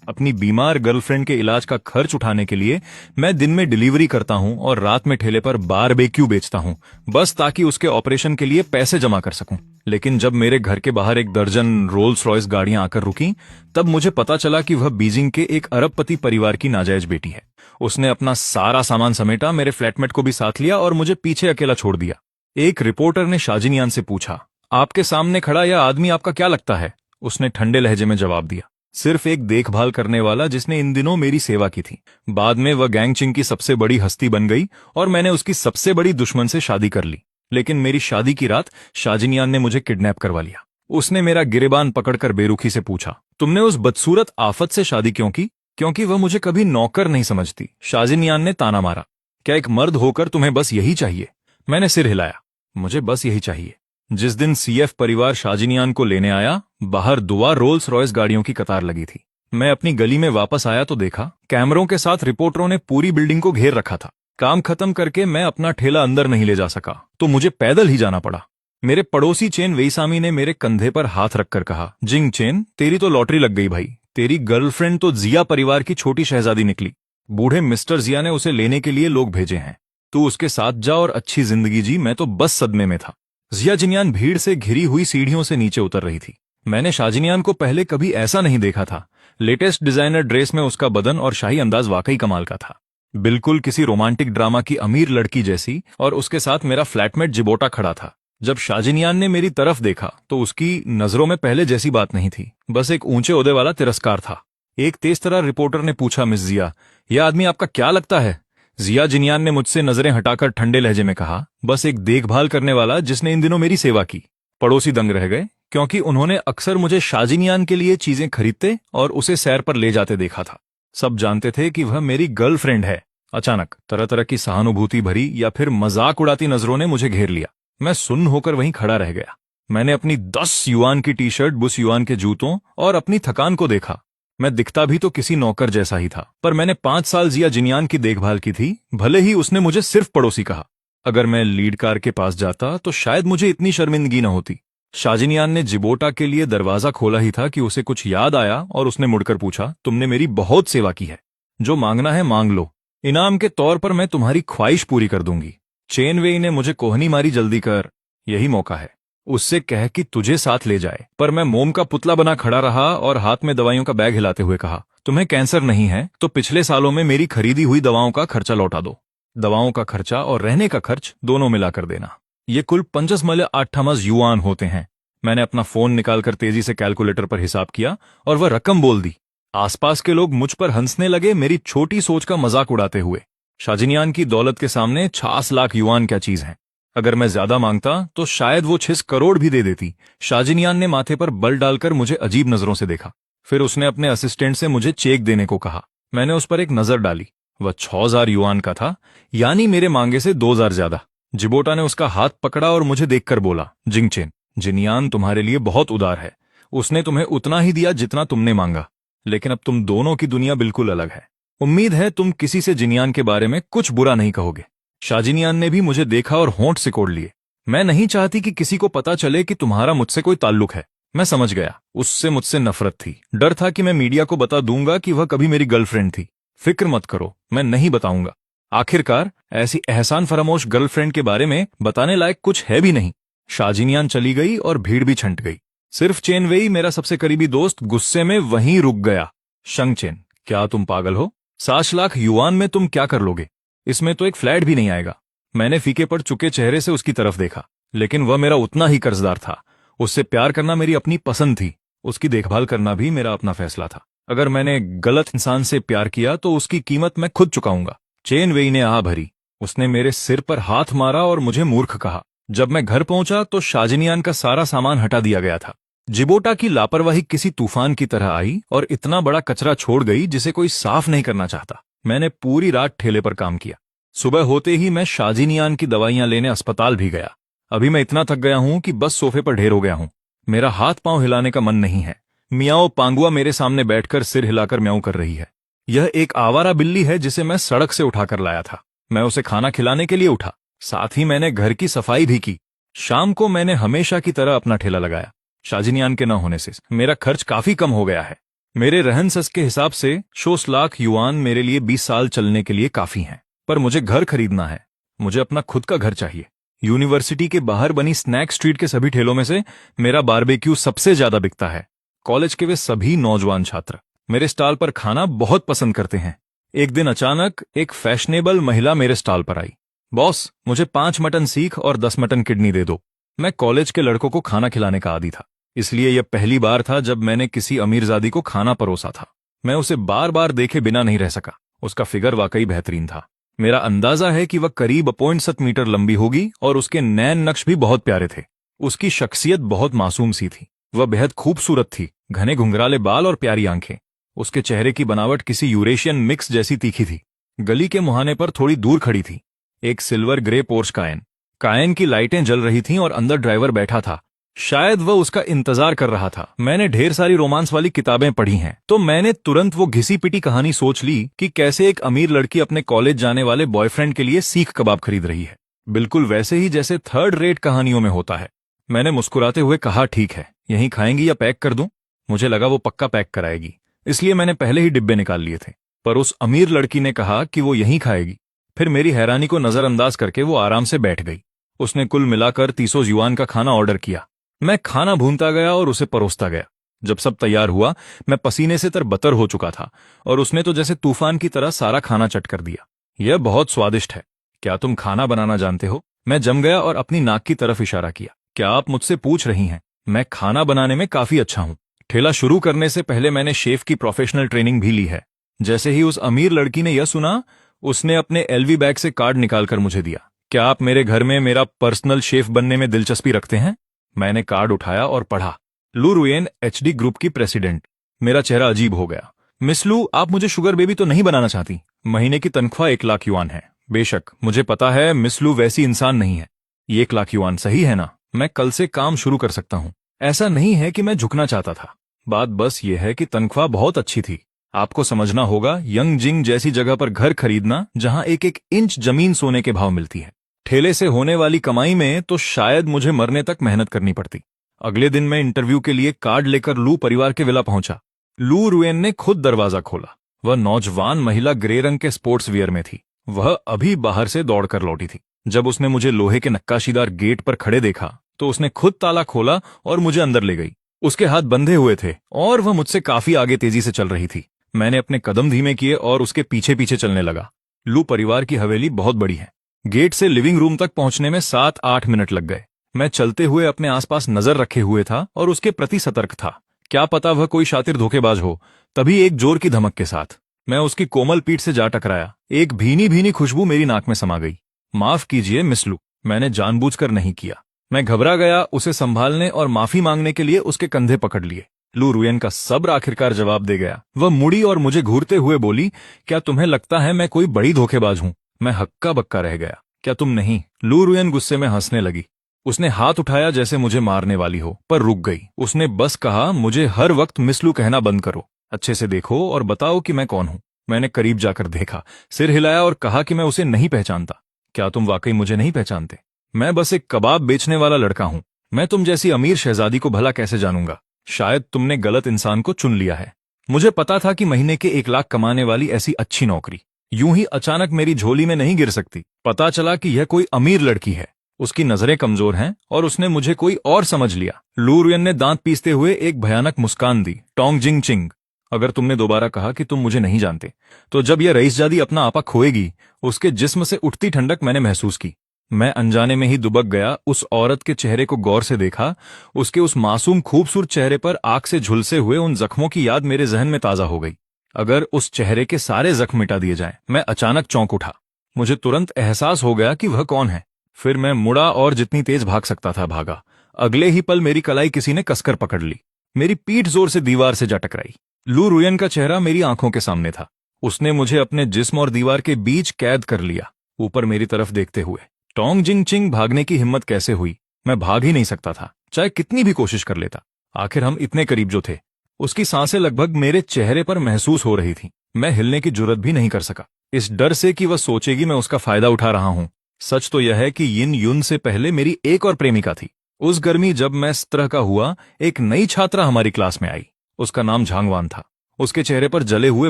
अपनी बीमार गर्लफ्रेंड के इलाज का खर्च उठाने के लिए मैं दिन में डिलीवरी करता हूं और रात में ठेले पर बारबेक्यू बेचता हूं, बस ताकि उसके ऑपरेशन के लिए पैसे जमा कर सकूं। लेकिन जब मेरे घर के बाहर एक दर्जन रोल्स रॉयस गाड़ियां आकर रुकी, तब मुझे पता चला कि वह बीजिंग के एक अरबपति परिवार की नाजायज बेटी है। उसने अपना सारा सामान समेटा, मेरे फ्लैटमेट को भी साथ लिया और मुझे पीछे अकेला छोड़ दिया। एक रिपोर्टर ने शाजिनियान से पूछा, आपके सामने खड़ा यह आदमी आपका क्या लगता है? उसने ठंडे लहजे में जवाब दिया, सिर्फ एक देखभाल करने वाला जिसने इन दिनों मेरी सेवा की थी। बाद में वह गैंगचिंग की सबसे बड़ी हस्ती बन गई और मैंने उसकी सबसे बड़ी दुश्मन से शादी कर ली। लेकिन मेरी शादी की रात शाजिनियान ने मुझे किडनैप करवा लिया। उसने मेरा गिरेबान पकड़कर बेरुखी से पूछा, तुमने उस बदसूरत आफत से शादी क्यों की? क्योंकि वह मुझे कभी नौकर नहीं समझती। शाजिनियान ने ताना मारा, क्या एक मर्द होकर तुम्हें बस यही चाहिए? मैंने सिर हिलाया, मुझे बस यही चाहिए। जिस दिन सीएफ परिवार शाजिनियान को लेने आया, बाहर दुआ रोल्स रॉयस गाड़ियों की कतार लगी थी। मैं अपनी गली में वापस आया तो देखा कैमरों के साथ रिपोर्टरों ने पूरी बिल्डिंग को घेर रखा था। काम खत्म करके मैं अपना ठेला अंदर नहीं ले जा सका तो मुझे पैदल ही जाना पड़ा। मेरे पड़ोसी चेन वेईसामी ने मेरे कंधे पर हाथ रखकर कहा, जिंग चेन, तेरी तो लॉटरी लग गई भाई। तेरी गर्लफ्रेंड तो जिया परिवार की छोटी शहजादी निकली। बूढ़े मिस्टर जिया ने उसे लेने के लिए लोग भेजे हैं। तू उसके साथ जा और अच्छी जिंदगी जी। मैं तो बस सदमे में था। जिया जिनियान भीड़ से घिरी हुई सीढ़ियों से नीचे उतर रही थी। मैंने शाजिनियान को पहले कभी ऐसा नहीं देखा था। लेटेस्ट डिजाइनर ड्रेस में उसका बदन और शाही अंदाज वाकई कमाल का था, बिल्कुल किसी रोमांटिक ड्रामा की अमीर लड़की जैसी। और उसके साथ मेरा फ्लैटमेट जिबोटा खड़ा था। जब शाजिनियान ने मेरी तरफ देखा तो उसकी नजरों में पहले जैसी बात नहीं थी, बस एक ऊंचे ओहदे वाला तिरस्कार था। एक तेज तरह रिपोर्टर ने पूछा, मिस जिया, यह आदमी आपका क्या लगता है? जिया जिनियान ने मुझसे नजरें हटाकर ठंडे लहजे में कहा, बस एक देखभाल करने वाला जिसने इन दिनों मेरी सेवा की। पड़ोसी दंग रह गए, क्योंकि उन्होंने अक्सर मुझे शाजिनियान के लिए चीजें खरीदते और उसे सैर पर ले जाते देखा था। सब जानते थे कि वह मेरी गर्लफ्रेंड है। अचानक तरह तरह की सहानुभूति भरी या फिर मजाक उड़ाती नजरों ने मुझे घेर लिया। मैं सुन्न होकर वहीं खड़ा रह गया। मैंने अपनी 10 युआन की टी शर्ट, 20 युआन के जूतों और अपनी थकान को देखा। मैं दिखता भी तो किसी नौकर जैसा ही था, पर मैंने 5 साल जिया जिनियान की देखभाल की थी, भले ही उसने मुझे सिर्फ पड़ोसी कहा। अगर मैं लीड कार के पास जाता तो शायद मुझे इतनी शर्मिंदगी न होती। शाजिनियान ने जिबोटा के लिए दरवाजा खोला ही था कि उसे कुछ याद आया और उसने मुड़कर पूछा, तुमने मेरी बहुत सेवा की है, जो मांगना है मांग लो। इनाम के तौर पर मैं तुम्हारी ख्वाहिश पूरी कर दूंगी। चेन वेई ने मुझे कोहनी मारी, जल्दी कर, यही मौका है। उससे कह कि तुझे साथ ले जाए। पर मैं मोम का पुतला बना खड़ा रहा और हाथ में दवाइयों का बैग हिलाते हुए कहा, तुम्हें कैंसर नहीं है तो पिछले सालों में मेरी खरीदी हुई दवाओं का खर्चा लौटा दो। दवाओं का खर्चा और रहने का खर्च दोनों मिलाकर देना। ये कुल 5,8 युआन होते हैं। मैंने अपना फोन निकालकर तेजी से कैलकुलेटर पर हिसाब किया और वह रकम बोल दी। आसपास के लोग मुझ पर हंसने लगे, मेरी छोटी सोच का मजाक उड़ाते हुए। शाजिनियान की दौलत के सामने 50 लाख युआन क्या चीज है। अगर मैं ज्यादा मांगता तो शायद वो 6 करोड़ भी दे देती। शाजिनियान ने माथे पर बल डालकर मुझे अजीब नजरों से देखा। फिर उसने अपने असिस्टेंट से मुझे चेक देने को कहा। मैंने उस पर एक नजर डाली। वह 6,000 युआन का था, यानी मेरे मांगे से 2,000 ज्यादा। जिबोटा ने उसका हाथ पकड़ा और मुझे देखकर बोला, जिंगचेन, जिनियान तुम्हारे लिए बहुत उदार है। उसने तुम्हें उतना ही दिया जितना तुमने मांगा, लेकिन अब तुम दोनों की दुनिया बिल्कुल अलग है। उम्मीद है तुम किसी से जिनियान के बारे में कुछ बुरा नहीं कहोगे। शाजिनियान ने भी मुझे देखा और होंठ सिकोड़ लिए। मैं नहीं चाहती कि किसी को पता चले कि तुम्हारा मुझसे कोई ताल्लुक है। मैं समझ गया, उससे मुझसे नफरत थी। डर था कि मैं मीडिया को बता दूंगा कि वह कभी मेरी गर्लफ्रेंड थी। फिक्र मत करो, मैं नहीं बताऊंगा। आखिरकार ऐसी एहसान फरामोश गर्लफ्रेंड के बारे में बताने लायक कुछ है भी नहीं। शाजिनियान चली गई और भीड़ भी छंट गई। सिर्फ चेन वेई, मेरा सबसे करीबी दोस्त, गुस्से में वहीं रुक गया। शंगचेन, क्या तुम पागल हो? 7 लाख युआन में तुम क्या कर लोगे? इसमें तो एक फ्लैट भी नहीं आएगा। मैंने फीके पड़ चुके चेहरे से उसकी तरफ देखा, लेकिन वह मेरा उतना ही कर्जदार था। उससे प्यार करना मेरी अपनी पसंद थी, उसकी देखभाल करना भी मेरा अपना फैसला था। अगर मैंने गलत इंसान से प्यार किया तो उसकी कीमत मैं खुद चुकाऊंगा। चेन वेई ने आह भरी। उसने मेरे सिर पर हाथ मारा और मुझे मूर्ख कहा। जब मैं घर पहुंचा तो शाजिनियान का सारा सामान हटा दिया गया था। जिबोटा की लापरवाही किसी तूफान की तरह आई और इतना बड़ा कचरा छोड़ गई जिसे कोई साफ नहीं करना चाहता। मैंने पूरी रात ठेले पर काम किया। सुबह होते ही मैं शाजिनियान की दवाइयां लेने अस्पताल भी गया। अभी मैं इतना थक गया हूं कि बस सोफे पर ढेर हो गया हूं। मेरा हाथ पांव हिलाने का मन नहीं है। मियाओ पांगुआ मेरे सामने बैठकर सिर हिलाकर म्याऊं कर रही है। यह एक आवारा बिल्ली है जिसे मैं सड़क से उठाकर लाया था। मैं उसे खाना खिलाने के लिए उठा, साथ ही मैंने घर की सफाई भी की। शाम को मैंने हमेशा की तरह अपना ठेला लगाया। शाजिनियान के न होने से मेरा खर्च काफी कम हो गया है। मेरे रहन सहन के हिसाब से 100 लाख युआन मेरे लिए 20 साल चलने के लिए काफी हैं। पर मुझे घर खरीदना है। मुझे अपना खुद का घर चाहिए। यूनिवर्सिटी के बाहर बनी स्नैक स्ट्रीट के सभी ठेलों में से मेरा बारबेक्यू सबसे ज्यादा बिकता है। कॉलेज के वे सभी नौजवान छात्र मेरे स्टॉल पर खाना बहुत पसंद करते हैं। एक दिन अचानक एक फैशनेबल महिला मेरे स्टॉल पर आई। बॉस, मुझे 5 मटन सीख और 10 मटन किडनी दे दो। मैं कॉलेज के लड़कों को खाना खिलाने का आदी था, इसलिए यह पहली बार था जब मैंने किसी अमीरजादी को खाना परोसा था। मैं उसे बार बार देखे बिना नहीं रह सका। उसका फिगर वाकई बेहतरीन था। मेरा अंदाजा है कि वह करीब 0.7 मीटर लंबी होगी और उसके नैन नक्श भी बहुत प्यारे थे। उसकी शख्सियत बहुत मासूम सी थी। वह बेहद खूबसूरत थी, घने घुंघराले बाल और प्यारी आंखें। उसके चेहरे की बनावट किसी यूरेशियन मिक्स जैसी तीखी थी। गली के मुहाने पर थोड़ी दूर खड़ी थी एक सिल्वर ग्रे पोर्श कायन। कायन की लाइटें जल रही थीं और अंदर ड्राइवर बैठा था। शायद वह उसका इंतजार कर रहा था। मैंने ढेर सारी रोमांस वाली किताबें पढ़ी हैं, तो मैंने तुरंत वो घिसी पिटी कहानी सोच ली कि कैसे एक अमीर लड़की अपने कॉलेज जाने वाले बॉयफ्रेंड के लिए सीख कबाब खरीद रही है। बिल्कुल वैसे ही जैसे थर्ड रेट कहानियों में होता है। मैंने मुस्कुराते हुए कहा, ठीक है, यहीं खाएंगी या पैक कर दूं? मुझे लगा वो पक्का पैक कराएगी, इसलिए मैंने पहले ही डिब्बे निकाल लिए थे। पर उस अमीर लड़की ने कहा कि वो यहीं खाएगी। फिर मेरी हैरानी को नजरअंदाज करके वो आराम से बैठ गई। उसने कुल मिलाकर 300 युआन का खाना ऑर्डर किया। मैं खाना भूनता गया और उसे परोसता गया। जब सब तैयार हुआ, मैं पसीने से तरबतर हो चुका था और उसने तो जैसे तूफान की तरह सारा खाना चट कर दिया। यह बहुत स्वादिष्ट है। क्या तुम खाना बनाना जानते हो? मैं जम गया और अपनी नाक की तरफ इशारा किया। क्या आप मुझसे पूछ रही हैं? मैं खाना बनाने में काफी अच्छा हूं। ठेला शुरू करने से पहले मैंने शेफ की प्रोफेशनल ट्रेनिंग भी ली है। जैसे ही उस अमीर लड़की ने यह सुना, उसने अपने एलवी बैग से कार्ड निकालकर मुझे दिया। क्या आप मेरे घर में मेरा पर्सनल शेफ बनने में दिलचस्पी रखते हैं? मैंने कार्ड उठाया और पढ़ा, लू रुयेन एचडी ग्रुप की प्रेसिडेंट। मेरा चेहरा अजीब हो गया। मिस लू, आप मुझे शुगर बेबी तो नहीं बनाना चाहती? महीने की तनख्वाह 1 लाख युआन है। बेशक, मुझे पता है मिस लू वैसी इंसान नहीं है। ये 1 लाख युआन सही है ना? मैं कल से काम शुरू कर सकता हूँ। ऐसा नहीं है कि मैं झुकना चाहता था। बात बस ये है कि तनख्वाह बहुत अच्छी थी। आपको समझना होगा, यंगजिंग जैसी जगह पर घर खरीदना जहां एक एक इंच जमीन सोने के भाव मिलती है। ठेले से होने वाली कमाई में तो शायद मुझे मरने तक मेहनत करनी पड़ती। अगले दिन मैं इंटरव्यू के लिए कार्ड लेकर लू परिवार के विला पहुंचा। लू रुयेन ने खुद दरवाजा खोला। वह नौजवान महिला ग्रे रंग के स्पोर्ट्स वियर में थी। वह अभी बाहर से दौड़कर लौटी थी। जब उसने मुझे लोहे के नक्काशीदार गेट पर खड़े देखा तो उसने खुद ताला खोला और मुझे अंदर ले गई। उसके हाथ बंधे हुए थे और वह मुझसे काफी आगे तेजी से चल रही थी। मैंने अपने कदम धीमे किए और उसके पीछे पीछे चलने लगा। लू परिवार की हवेली बहुत बड़ी है। गेट से लिविंग रूम तक पहुंचने में 7-8 मिनट लग गए। मैं चलते हुए अपने आसपास नजर रखे हुए था और उसके प्रति सतर्क था। क्या पता वह कोई शातिर धोखेबाज हो। तभी एक जोर की धमक के साथ मैं उसकी कोमल पीठ से जा टकराया। एक भीनी भीनी खुशबू मेरी नाक में समा गई। माफ कीजिए मिस लू, मैंने जानबूझकर नहीं किया। मैं घबरा गया। उसे संभालने और माफी मांगने के लिए उसके कंधे पकड़ लिए। लू रुयेन का सब्र आखिरकार जवाब दे गया। वह मुड़ी और मुझे घूरते हुए बोली, क्या तुम्हें लगता है मैं कोई बड़ी धोखेबाज हूं? मैं हक्का बक्का रह गया। क्या तुम नहीं? लू रुयेन गुस्से में हंसने लगी। उसने हाथ उठाया जैसे मुझे मारने वाली हो, पर रुक गई। उसने बस कहा, मुझे हर वक्त मिस लू कहना बंद करो। अच्छे से देखो और बताओ कि मैं कौन हूं। मैंने करीब जाकर देखा, सिर हिलाया और कहा कि मैं उसे नहीं पहचानता। क्या तुम वाकई मुझे नहीं पहचानते? मैं बस एक कबाब बेचने वाला लड़का हूं। मैं तुम जैसी अमीर शहजादी को भला कैसे जानूंगा? शायद तुमने गलत इंसान को चुन लिया है। मुझे पता था कि महीने के 1 लाख कमाने वाली ऐसी अच्छी नौकरी यूं ही अचानक मेरी झोली में नहीं गिर सकती। पता चला कि यह कोई अमीर लड़की है। उसकी नजरें कमजोर हैं और उसने मुझे कोई और समझ लिया। लू रुयेन ने दांत पीसते हुए एक भयानक मुस्कान दी। टोंग जिंग चिंग, अगर तुमने दोबारा कहा कि तुम मुझे नहीं जानते, तो जब यह रईसजादी अपना आपा खोएगी। उसके जिस्म से उठती ठंडक मैंने महसूस की। मैं अनजाने में ही दुबक गया। उस औरत के चेहरे को गौर से देखा। उसके उस मासूम खूबसूरत चेहरे पर आग से झुलसे हुए उन जख्मों की याद मेरे जहन में ताजा हो गई। अगर उस चेहरे के सारे जख्म मिटा दिए जाएं। मैं अचानक चौंक उठा। मुझे तुरंत एहसास हो गया कि वह कौन है। फिर मैं मुड़ा और जितनी तेज भाग सकता था भागा। अगले ही पल मेरी कलाई किसी ने कसकर पकड़ ली। मेरी पीठ जोर से दीवार से जा टकराई। लू रुयेन का चेहरा मेरी आंखों के सामने था। उसने मुझे अपने जिस्म और दीवार के बीच कैद कर लिया, ऊपर मेरी तरफ देखते हुए। टोंग जिंग चिंग, भागने की हिम्मत कैसे हुई? मैं भाग ही नहीं सकता था, चाहे कितनी भी कोशिश कर लेता। आखिर हम इतने करीब जो थे। उसकी सांसें लगभग मेरे चेहरे पर महसूस हो रही थी। मैं हिलने की जुर्रत भी नहीं कर सका, इस डर से कि वह सोचेगी मैं उसका फायदा उठा रहा हूं। सच तो यह है कि यिन युन से पहले मेरी एक और प्रेमिका थी। उस गर्मी जब मैं इस तरह का हुआ, एक नई छात्रा हमारी क्लास में आई। उसका नाम झांगवान था। उसके चेहरे पर जले हुए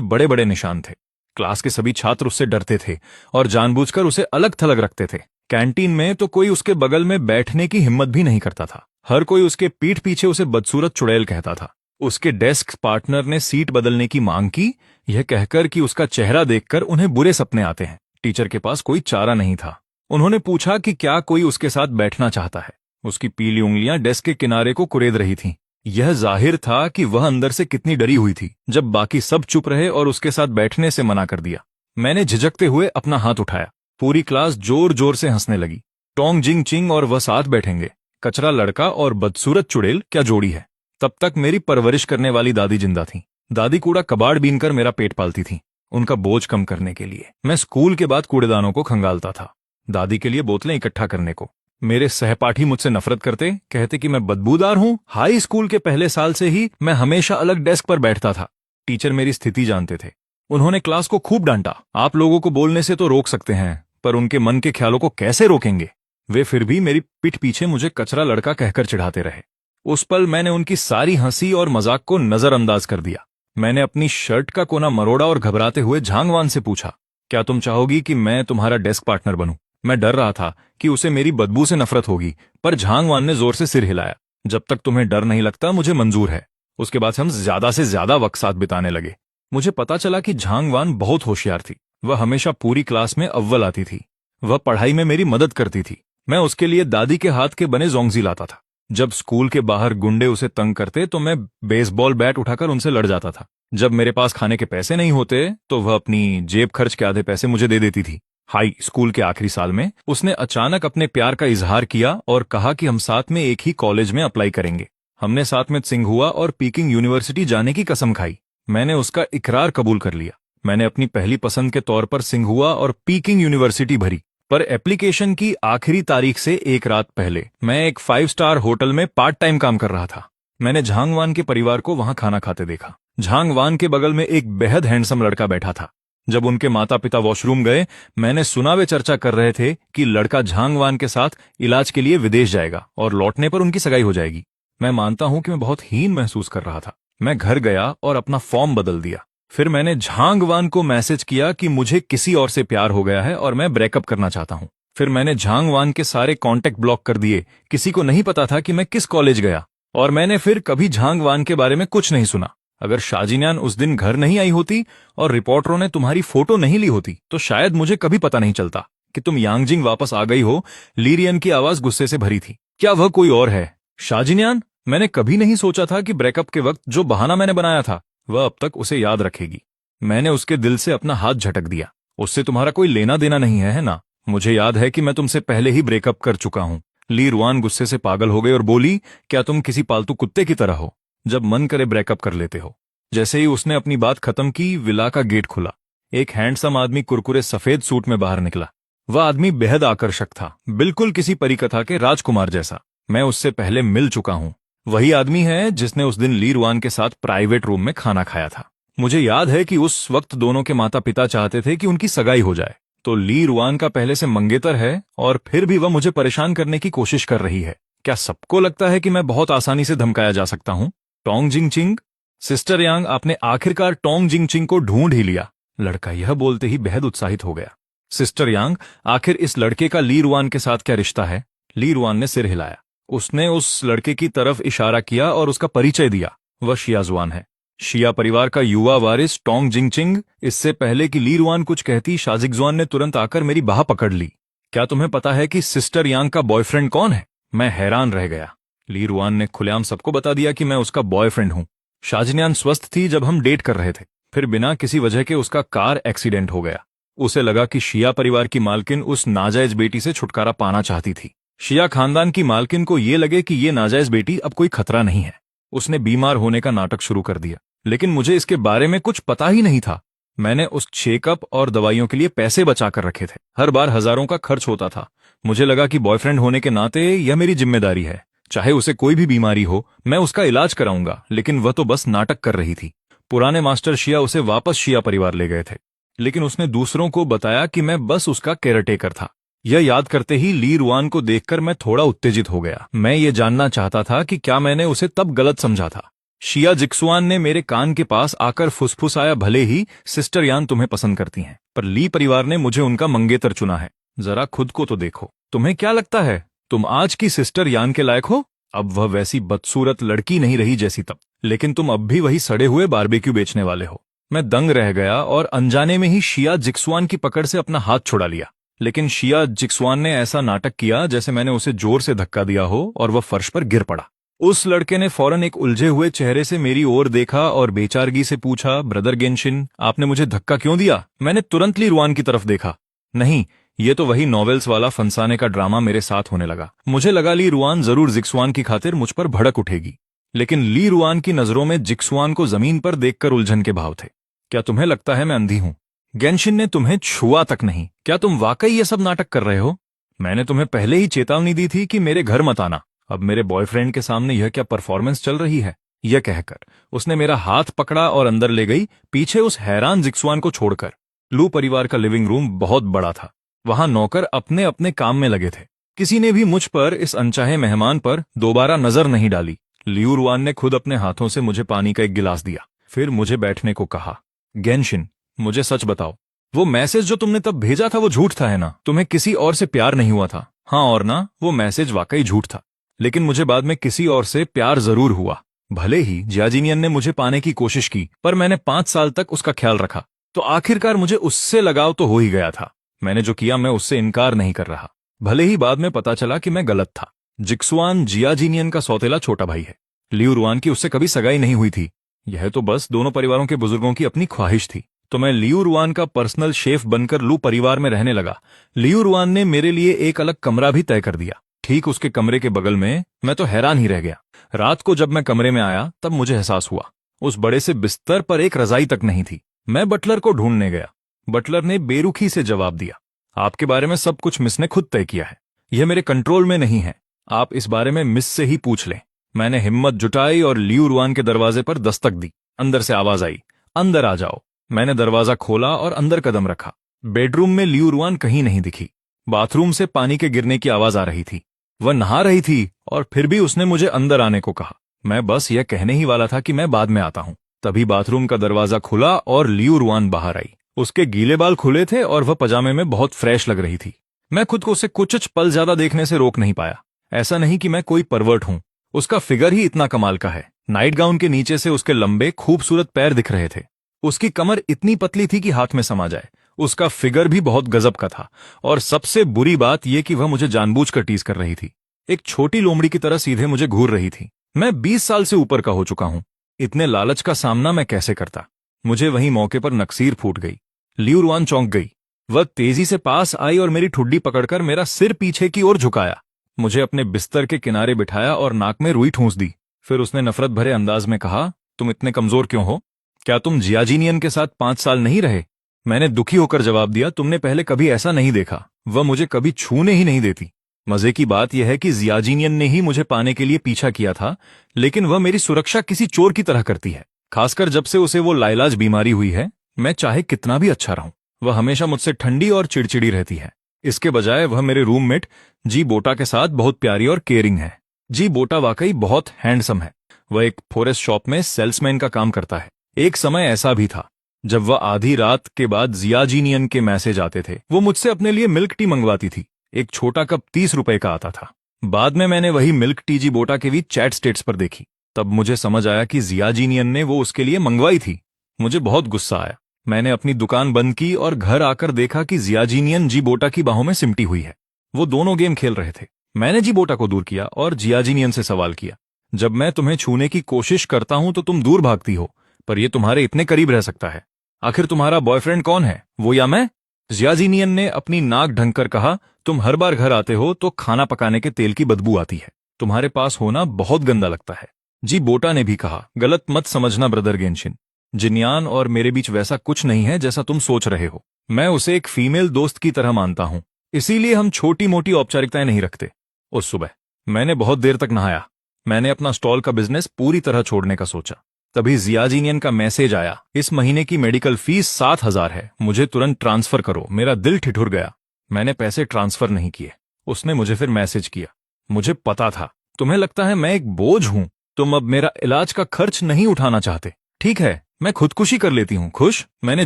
बड़े बड़े निशान थे। क्लास के सभी छात्र उससे डरते थे और जानबूझकर उसे अलग थलग रखते थे। कैंटीन में तो कोई उसके बगल में बैठने की हिम्मत भी नहीं करता था। हर कोई उसके पीठ पीछे उसे बदसूरत चुड़ैल कहता था। उसके डेस्क पार्टनर ने सीट बदलने की मांग की, यह कहकर कि उसका चेहरा देखकर उन्हें बुरे सपने आते हैं। टीचर के पास कोई चारा नहीं था। उन्होंने पूछा कि क्या कोई उसके साथ बैठना चाहता है। उसकी पीली उंगलियां डेस्क के किनारे को कुरेद रही थीं। यह जाहिर था कि वह अंदर से कितनी डरी हुई थी। जब बाकी सब चुप रहे और उसके साथ बैठने से मना कर दिया, मैंने झिझकते हुए अपना हाथ उठाया। पूरी क्लास जोर जोर से हंसने लगी। टोंग जिंग चिंग और वह साथ बैठेंगे। कचरा लड़का और बदसूरत चुड़ैल क्या जोड़ी है। तब तक मेरी परवरिश करने वाली दादी जिंदा थी। दादी कूड़ा कबाड़ बीनकर मेरा पेट पालती थी। उनका बोझ कम करने के लिए मैं स्कूल के बाद कूड़ेदानों को खंगालता था, दादी के लिए बोतलें इकट्ठा करने को। मेरे सहपाठी मुझसे नफरत करते, कहते कि मैं बदबूदार हूं। हाई स्कूल के पहले साल से ही मैं हमेशा अलग डेस्क पर बैठता था। टीचर मेरी स्थिति जानते थे। उन्होंने क्लास को खूब डांटा। आप लोगों को बोलने से तो रोक सकते हैं, पर उनके मन के ख्यालों को कैसे रोकेंगे। वे फिर भी मेरी पीठ पीछे मुझे कचरा लड़का कहकर चिढ़ाते रहे। उस पल मैंने उनकी सारी हंसी और मजाक को नजरअंदाज कर दिया। मैंने अपनी शर्ट का कोना मरोड़ा और घबराते हुए झांगवान से पूछा, क्या तुम चाहोगी कि मैं तुम्हारा डेस्क पार्टनर बनूं? मैं डर रहा था कि उसे मेरी बदबू से नफरत होगी, पर झांगवान ने जोर से सिर हिलाया। जब तक तुम्हें डर नहीं लगता मुझे मंजूर है। उसके बाद हम ज्यादा से ज्यादा वक्त साथ बिताने लगे। मुझे पता चला कि झांगवान बहुत होशियार थी। वह हमेशा पूरी क्लास में अव्वल आती थी। वह पढ़ाई में मेरी मदद करती थी। मैं उसके लिए दादी के हाथ के बने जोंगजी लाता था। जब स्कूल के बाहर गुंडे उसे तंग करते तो मैं बेसबॉल बैट उठाकर उनसे लड़ जाता था। जब मेरे पास खाने के पैसे नहीं होते तो वह अपनी जेब खर्च के आधे पैसे मुझे दे देती थी। हाई स्कूल के आखिरी साल में उसने अचानक अपने प्यार का इजहार किया और कहा कि हम साथ में एक ही कॉलेज में अप्लाई करेंगे। हमने साथ में सिंघुआ और पीकिंग यूनिवर्सिटी जाने की कसम खाई। मैंने उसका इकरार कबूल कर लिया। मैंने अपनी पहली पसंद के तौर पर सिंघुआ और पीकिंग यूनिवर्सिटी भरी, पर एप्लीकेशन की आखिरी तारीख से एक रात पहले मैं एक 5 स्टार होटल में पार्ट टाइम काम कर रहा था। मैंने झांगवान के परिवार को वहां खाना खाते देखा। झांगवान के बगल में एक बेहद हैंडसम लड़का बैठा था। जब उनके माता पिता वॉशरूम गए, मैंने सुना वे चर्चा कर रहे थे कि लड़का झांगवान के साथ इलाज के लिए विदेश जाएगा और लौटने पर उनकी सगाई हो जाएगी। मैं मानता हूं कि मैं बहुत हीन महसूस कर रहा था। मैं घर गया और अपना फॉर्म बदल दिया। फिर मैंने झांगवान को मैसेज किया कि मुझे किसी और से प्यार हो गया है और मैं ब्रेकअप करना चाहता हूं। फिर मैंने झांगवान के सारे कांटेक्ट ब्लॉक कर दिए। किसी को नहीं पता था कि मैं किस कॉलेज गया, और मैंने फिर कभी झांगवान के बारे में कुछ नहीं सुना। अगर शाजिन्यान उस दिन घर नहीं आई होती और रिपोर्टरों ने तुम्हारी फोटो नहीं ली होती तो शायद मुझे कभी पता नहीं चलता कि तुम यांगजिंग वापस आ गई हो। लीरियन की आवाज गुस्से से भरी थी। क्या वह कोई और है? शाजिन्यान, मैंने कभी नहीं सोचा था कि ब्रेकअप के वक्त जो बहाना मैंने बनाया था वह अब तक उसे याद रखेगी। मैंने उसके दिल से अपना हाथ झटक दिया। उससे तुम्हारा कोई लेना देना नहीं है ना? मुझे याद है कि मैं तुमसे पहले ही ब्रेकअप कर चुका हूं। ली रुआन गुस्से से पागल हो गई और बोली, क्या तुम किसी पालतू कुत्ते की तरह हो, जब मन करे ब्रेकअप कर लेते हो? जैसे ही उसने अपनी बात खत्म की, विला का गेट खुला। एक हैंडसम आदमी कुरकुरे सफेद सूट में बाहर निकला। वह आदमी बेहद आकर्षक था, बिल्कुल किसी परिकथा के राजकुमार जैसा। मैं उससे पहले मिल चुका हूं। वही आदमी है जिसने उस दिन ली रुआन के साथ प्राइवेट रूम में खाना खाया था। मुझे याद है कि उस वक्त दोनों के माता पिता चाहते थे कि उनकी सगाई हो जाए। तो ली रुआन का पहले से मंगेतर है और फिर भी वह मुझे परेशान करने की कोशिश कर रही है। क्या सबको लगता है कि मैं बहुत आसानी से धमकाया जा सकता हूं? टोंग जिंग चिंग, सिस्टर यांग, आपने आखिरकार टोंग जिंग चिंग को ढूंढ ही लिया। लड़का यह बोलते ही बेहद उत्साहित हो गया। सिस्टर यांग, आखिर इस लड़के का ली रुआन के साथ क्या रिश्ता है? ली रुआन ने सिर हिलाया। उसने उस लड़के की तरफ इशारा किया और उसका परिचय दिया। वह शियाजुआन है, शिया परिवार का युवा वारिस टोंग जिंग चिंग। इससे पहले कि ली रुआन कुछ कहती, शाजिगजुआन ने तुरंत आकर मेरी बाह पकड़ ली। क्या तुम्हें पता है कि सिस्टर यांग का बॉयफ्रेंड कौन है? मैं हैरान रह गया। ली रुआन ने खुलेआम सबको बता दिया कि मैं उसका बॉयफ्रेंड हूं। शाजिन्यान स्वस्थ थी जब हम डेट कर रहे थे। फिर बिना किसी वजह के उसका कार एक्सीडेंट हो गया। उसे लगा कि शिया परिवार की मालकिन उस नाजायज बेटी से छुटकारा पाना चाहती थी। शिया खानदान की मालकिन को ये लगे कि ये नाजायज बेटी अब कोई खतरा नहीं है। उसने बीमार होने का नाटक शुरू कर दिया, लेकिन मुझे इसके बारे में कुछ पता ही नहीं था। मैंने उस चेकअप और दवाइयों के लिए पैसे बचा कर रखे थे। हर बार हजारों का खर्च होता था। मुझे लगा कि बॉयफ्रेंड होने के नाते यह मेरी जिम्मेदारी है। चाहे उसे कोई भी बीमारी हो, मैं उसका इलाज कराऊंगा। लेकिन वह तो बस नाटक कर रही थी। पुराने मास्टर शिया उसे वापस शिया परिवार ले गए थे, लेकिन उसने दूसरों को बताया कि मैं बस उसका केयरटेकर था। यह याद करते ही ली रुआन को देखकर मैं थोड़ा उत्तेजित हो गया। मैं ये जानना चाहता था कि क्या मैंने उसे तब गलत समझा था। शिया जिक्सुआन ने मेरे कान के पास आकर फुसफुसाया, भले ही सिस्टर यान तुम्हें पसंद करती हैं, पर ली परिवार ने मुझे उनका मंगेतर चुना है। जरा खुद को तो देखो। तुम्हें क्या लगता है तुम आज की सिस्टर यान के लायक हो? अब वह वैसी बदसूरत लड़की नहीं रही जैसी तब, लेकिन तुम अब भी वही सड़े हुए बारबेक्यू बेचने वाले हो। मैं दंग रह गया और अनजाने में ही शिया जिक्सुआन की पकड़ से अपना हाथ छुड़ा लिया। लेकिन शिया जिक्सुआन ने ऐसा नाटक किया जैसे मैंने उसे जोर से धक्का दिया हो और वह फर्श पर गिर पड़ा। उस लड़के ने फौरन एक उलझे हुए चेहरे से मेरी ओर देखा और बेचारगी से पूछा, ब्रदर गेंशिन, आपने मुझे धक्का क्यों दिया? मैंने तुरंत ली रुआन की तरफ देखा। नहीं, ये तो वही नॉवेल्स वाला फंसाने का ड्रामा मेरे साथ होने लगा। मुझे लगा ली रुआन जरूर जिक्सुआन की खातिर मुझ पर भड़क उठेगी, लेकिन ली रुआन की नजरों में जिक्सुआन को जमीन पर देखकर उलझन के भाव थे। क्या तुम्हें लगता है मैं अंधी हूं? गेंशिन ने तुम्हें छुआ तक नहीं। क्या तुम वाकई ये सब नाटक कर रहे हो? मैंने तुम्हें पहले ही चेतावनी दी थी कि मेरे घर मत आना। अब मेरे बॉयफ्रेंड के सामने यह क्या परफॉर्मेंस चल रही है? यह कहकर उसने मेरा हाथ पकड़ा और अंदर ले गई, पीछे उस हैरान जिक्सुआन को छोड़कर। लू परिवार का लिविंग रूम बहुत बड़ा था। वहां नौकर अपने अपने काम में लगे थे। किसी ने भी मुझ पर, इस अनचाहे मेहमान पर, दोबारा नजर नहीं डाली। लियू रुआन ने खुद अपने हाथों से मुझे पानी का एक गिलास दिया, फिर मुझे बैठने को कहा। गेंशिन, मुझे सच बताओ, वो मैसेज जो तुमने तब भेजा था वो झूठ था, है ना? तुम्हें किसी और से प्यार नहीं हुआ था? हाँ और ना, वो मैसेज वाकई झूठ था, लेकिन मुझे बाद में किसी और से प्यार जरूर हुआ। भले ही जियाजिनियन ने मुझे पाने की कोशिश की, पर मैंने 5 साल तक उसका ख्याल रखा, तो आखिरकार मुझे उससे लगाव तो हो ही गया था। मैंने जो किया मैं उससे इनकार नहीं कर रहा, भले ही बाद में पता चला कि मैं गलत था। जिक्सुआन जियाजिनियन का सौतेला छोटा भाई है। लियू रुआन की उससे कभी सगाई नहीं हुई थी। यह तो बस दोनों परिवारों के बुजुर्गों की अपनी ख्वाहिश थी। तो मैं लियू रुआन का पर्सनल शेफ बनकर लू परिवार में रहने लगा। लियू रुआन ने मेरे लिए एक अलग कमरा भी तय कर दिया, ठीक उसके कमरे के बगल में। मैं तो हैरान ही रह गया। रात को जब मैं कमरे में आया तब मुझे एहसास हुआ उस बड़े से बिस्तर पर एक रजाई तक नहीं थी। मैं बटलर को ढूंढने गया। बटलर ने बेरुखी से जवाब दिया, आपके बारे में सब कुछ मिस ने खुद तय किया है, यह मेरे कंट्रोल में नहीं है, आप इस बारे में मिस से ही पूछ लें। मैंने हिम्मत जुटाई और लियू रुआन के दरवाजे पर दस्तक दी। अंदर से आवाज आई, अंदर आ जाओ। मैंने दरवाजा खोला और अंदर कदम रखा। बेडरूम में लियू रुआन कहीं नहीं दिखी। बाथरूम से पानी के गिरने की आवाज आ रही थी। वह नहा रही थी और फिर भी उसने मुझे अंदर आने को कहा। मैं बस यह कहने ही वाला था कि मैं बाद में आता हूं, तभी बाथरूम का दरवाजा खुला और लियू रुआन बाहर आई। उसके गीले बाल खुले थे और वह पजामे में बहुत फ्रेश लग रही थी। मैं खुद को उसे कुछ पल ज्यादा देखने से रोक नहीं पाया। ऐसा नहीं कि मैं कोई परवर्ट हूं, उसका फिगर ही इतना कमाल का है। नाइट गाउन के नीचे से उसके लंबे खूबसूरत पैर दिख रहे थे। उसकी कमर इतनी पतली थी कि हाथ में समा जाए। उसका फिगर भी बहुत गजब का था, और सबसे बुरी बात यह कि वह मुझे जानबूझकर टीज कर रही थी। एक छोटी लोमड़ी की तरह सीधे मुझे घूर रही थी। मैं 20 साल से ऊपर का हो चुका हूं, इतने लालच का सामना मैं कैसे करता? मुझे वहीं मौके पर नक्सीर फूट गई। लियू रुआन चौंक गई। वह तेजी से पास आई और मेरी ठुड्डी पकड़कर मेरा सिर पीछे की ओर झुकाया। मुझे अपने बिस्तर के किनारे बिठाया और नाक में रुई ठूंस दी। फिर उसने नफरत भरे अंदाज में कहा, तुम इतने कमजोर क्यों हो? क्या तुम जियाजिनियन के साथ 5 साल नहीं रहे? मैंने दुखी होकर जवाब दिया, तुमने पहले कभी ऐसा नहीं देखा। वह मुझे कभी छूने ही नहीं देती। मजे की बात यह है कि जियाजिनियन ने ही मुझे पाने के लिए पीछा किया था, लेकिन वह मेरी सुरक्षा किसी चोर की तरह करती है, खासकर जब से उसे वो लाइलाज बीमारी हुई है। मैं चाहे कितना भी अच्छा रहूं, वह हमेशा मुझसे ठंडी और चिड़चिड़ी रहती है। इसके बजाय वह मेरे रूममेट जी बोटा के साथ बहुत प्यारी और केयरिंग है। जी बोटा वाकई बहुत हैंडसम है। वह एक फॉरेस्ट शॉप में सेल्समैन का काम करता है। एक समय ऐसा भी था जब वह आधी रात के बाद जियाजिनियन के मैसेज आते थे। वो मुझसे अपने लिए मिल्क टी मंगवाती थी। एक छोटा कप 30 रुपए का आता था। बाद में मैंने वही मिल्क टी जी बोटा के भी चैट स्टेट्स पर देखी। तब मुझे समझ आया कि जियाजिनियन ने वो उसके लिए मंगवाई थी। मुझे बहुत गुस्सा आया। मैंने अपनी दुकान बंद की और घर आकर देखा कि जियाजिनियन जी बोटा की बाहों में सिमटी हुई है। वो दोनों गेम खेल रहे थे। मैंने जी बोटा को दूर किया और जियाजिनियन से सवाल किया, जब मैं तुम्हें छूने की कोशिश करता हूं तो तुम दूर भागती हो, पर यह तुम्हारे इतने करीब रह सकता है। आखिर तुम्हारा बॉयफ्रेंड कौन है, वो या मैं? जियाजिनियन ने अपनी नाक ढंककर कहा, तुम हर बार घर आते हो तो खाना पकाने के तेल की बदबू आती है। तुम्हारे पास होना बहुत गंदा लगता है। जी बोटा ने भी कहा, गलत मत समझना ब्रदर गेंशिन, जिन्यान और मेरे बीच वैसा कुछ नहीं है जैसा तुम सोच रहे हो। मैं उसे एक फीमेल दोस्त की तरह मानता हूं, इसीलिए हम छोटी मोटी औपचारिकताएं नहीं रखते। उस सुबह मैंने बहुत देर तक नहाया। मैंने अपना स्टॉल का बिजनेस पूरी तरह छोड़ने का सोचा। तभी जियाजिनियन का मैसेज आया, इस महीने की मेडिकल फीस 7,000 है, मुझे तुरंत ट्रांसफर करो। मेरा दिल ठिठुर गया। मैंने पैसे ट्रांसफर नहीं किए। उसने मुझे फिर मैसेज किया, मुझे पता था, तुम्हें लगता है मैं एक बोझ हूं, तुम अब मेरा इलाज का खर्च नहीं उठाना चाहते। ठीक है, मैं खुदकुशी कर लेती हूँ। खुश? मैंने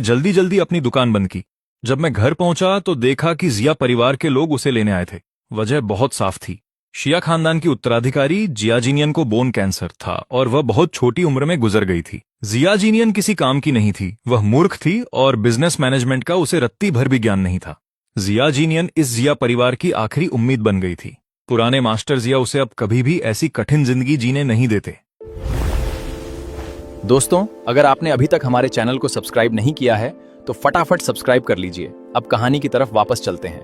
जल्दी जल्दी अपनी दुकान बंद की। जब मैं घर पहुंचा तो देखा कि जिया परिवार के लोग उसे लेने आए थे। वजह बहुत साफ थी। शिया खानदान की उत्तराधिकारी जिया जीनियन को बोन कैंसर था और वह बहुत छोटी उम्र में गुजर गई थी। जिया जीनियन किसी काम की नहीं थी, वह मूर्ख थी और बिजनेस मैनेजमेंट का उसे रत्ती भर भी ज्ञान नहीं था। जिया जीनियन इस जिया परिवार की आखिरी उम्मीद बन गई थी। पुराने मास्टर जिया उसे अब कभी भी ऐसी कठिन जिंदगी जीने नहीं देते। दोस्तों, अगर आपने अभी तक हमारे चैनल को सब्सक्राइब नहीं किया है तो फटाफट सब्सक्राइब कर लीजिए। अब कहानी की तरफ वापस चलते हैं।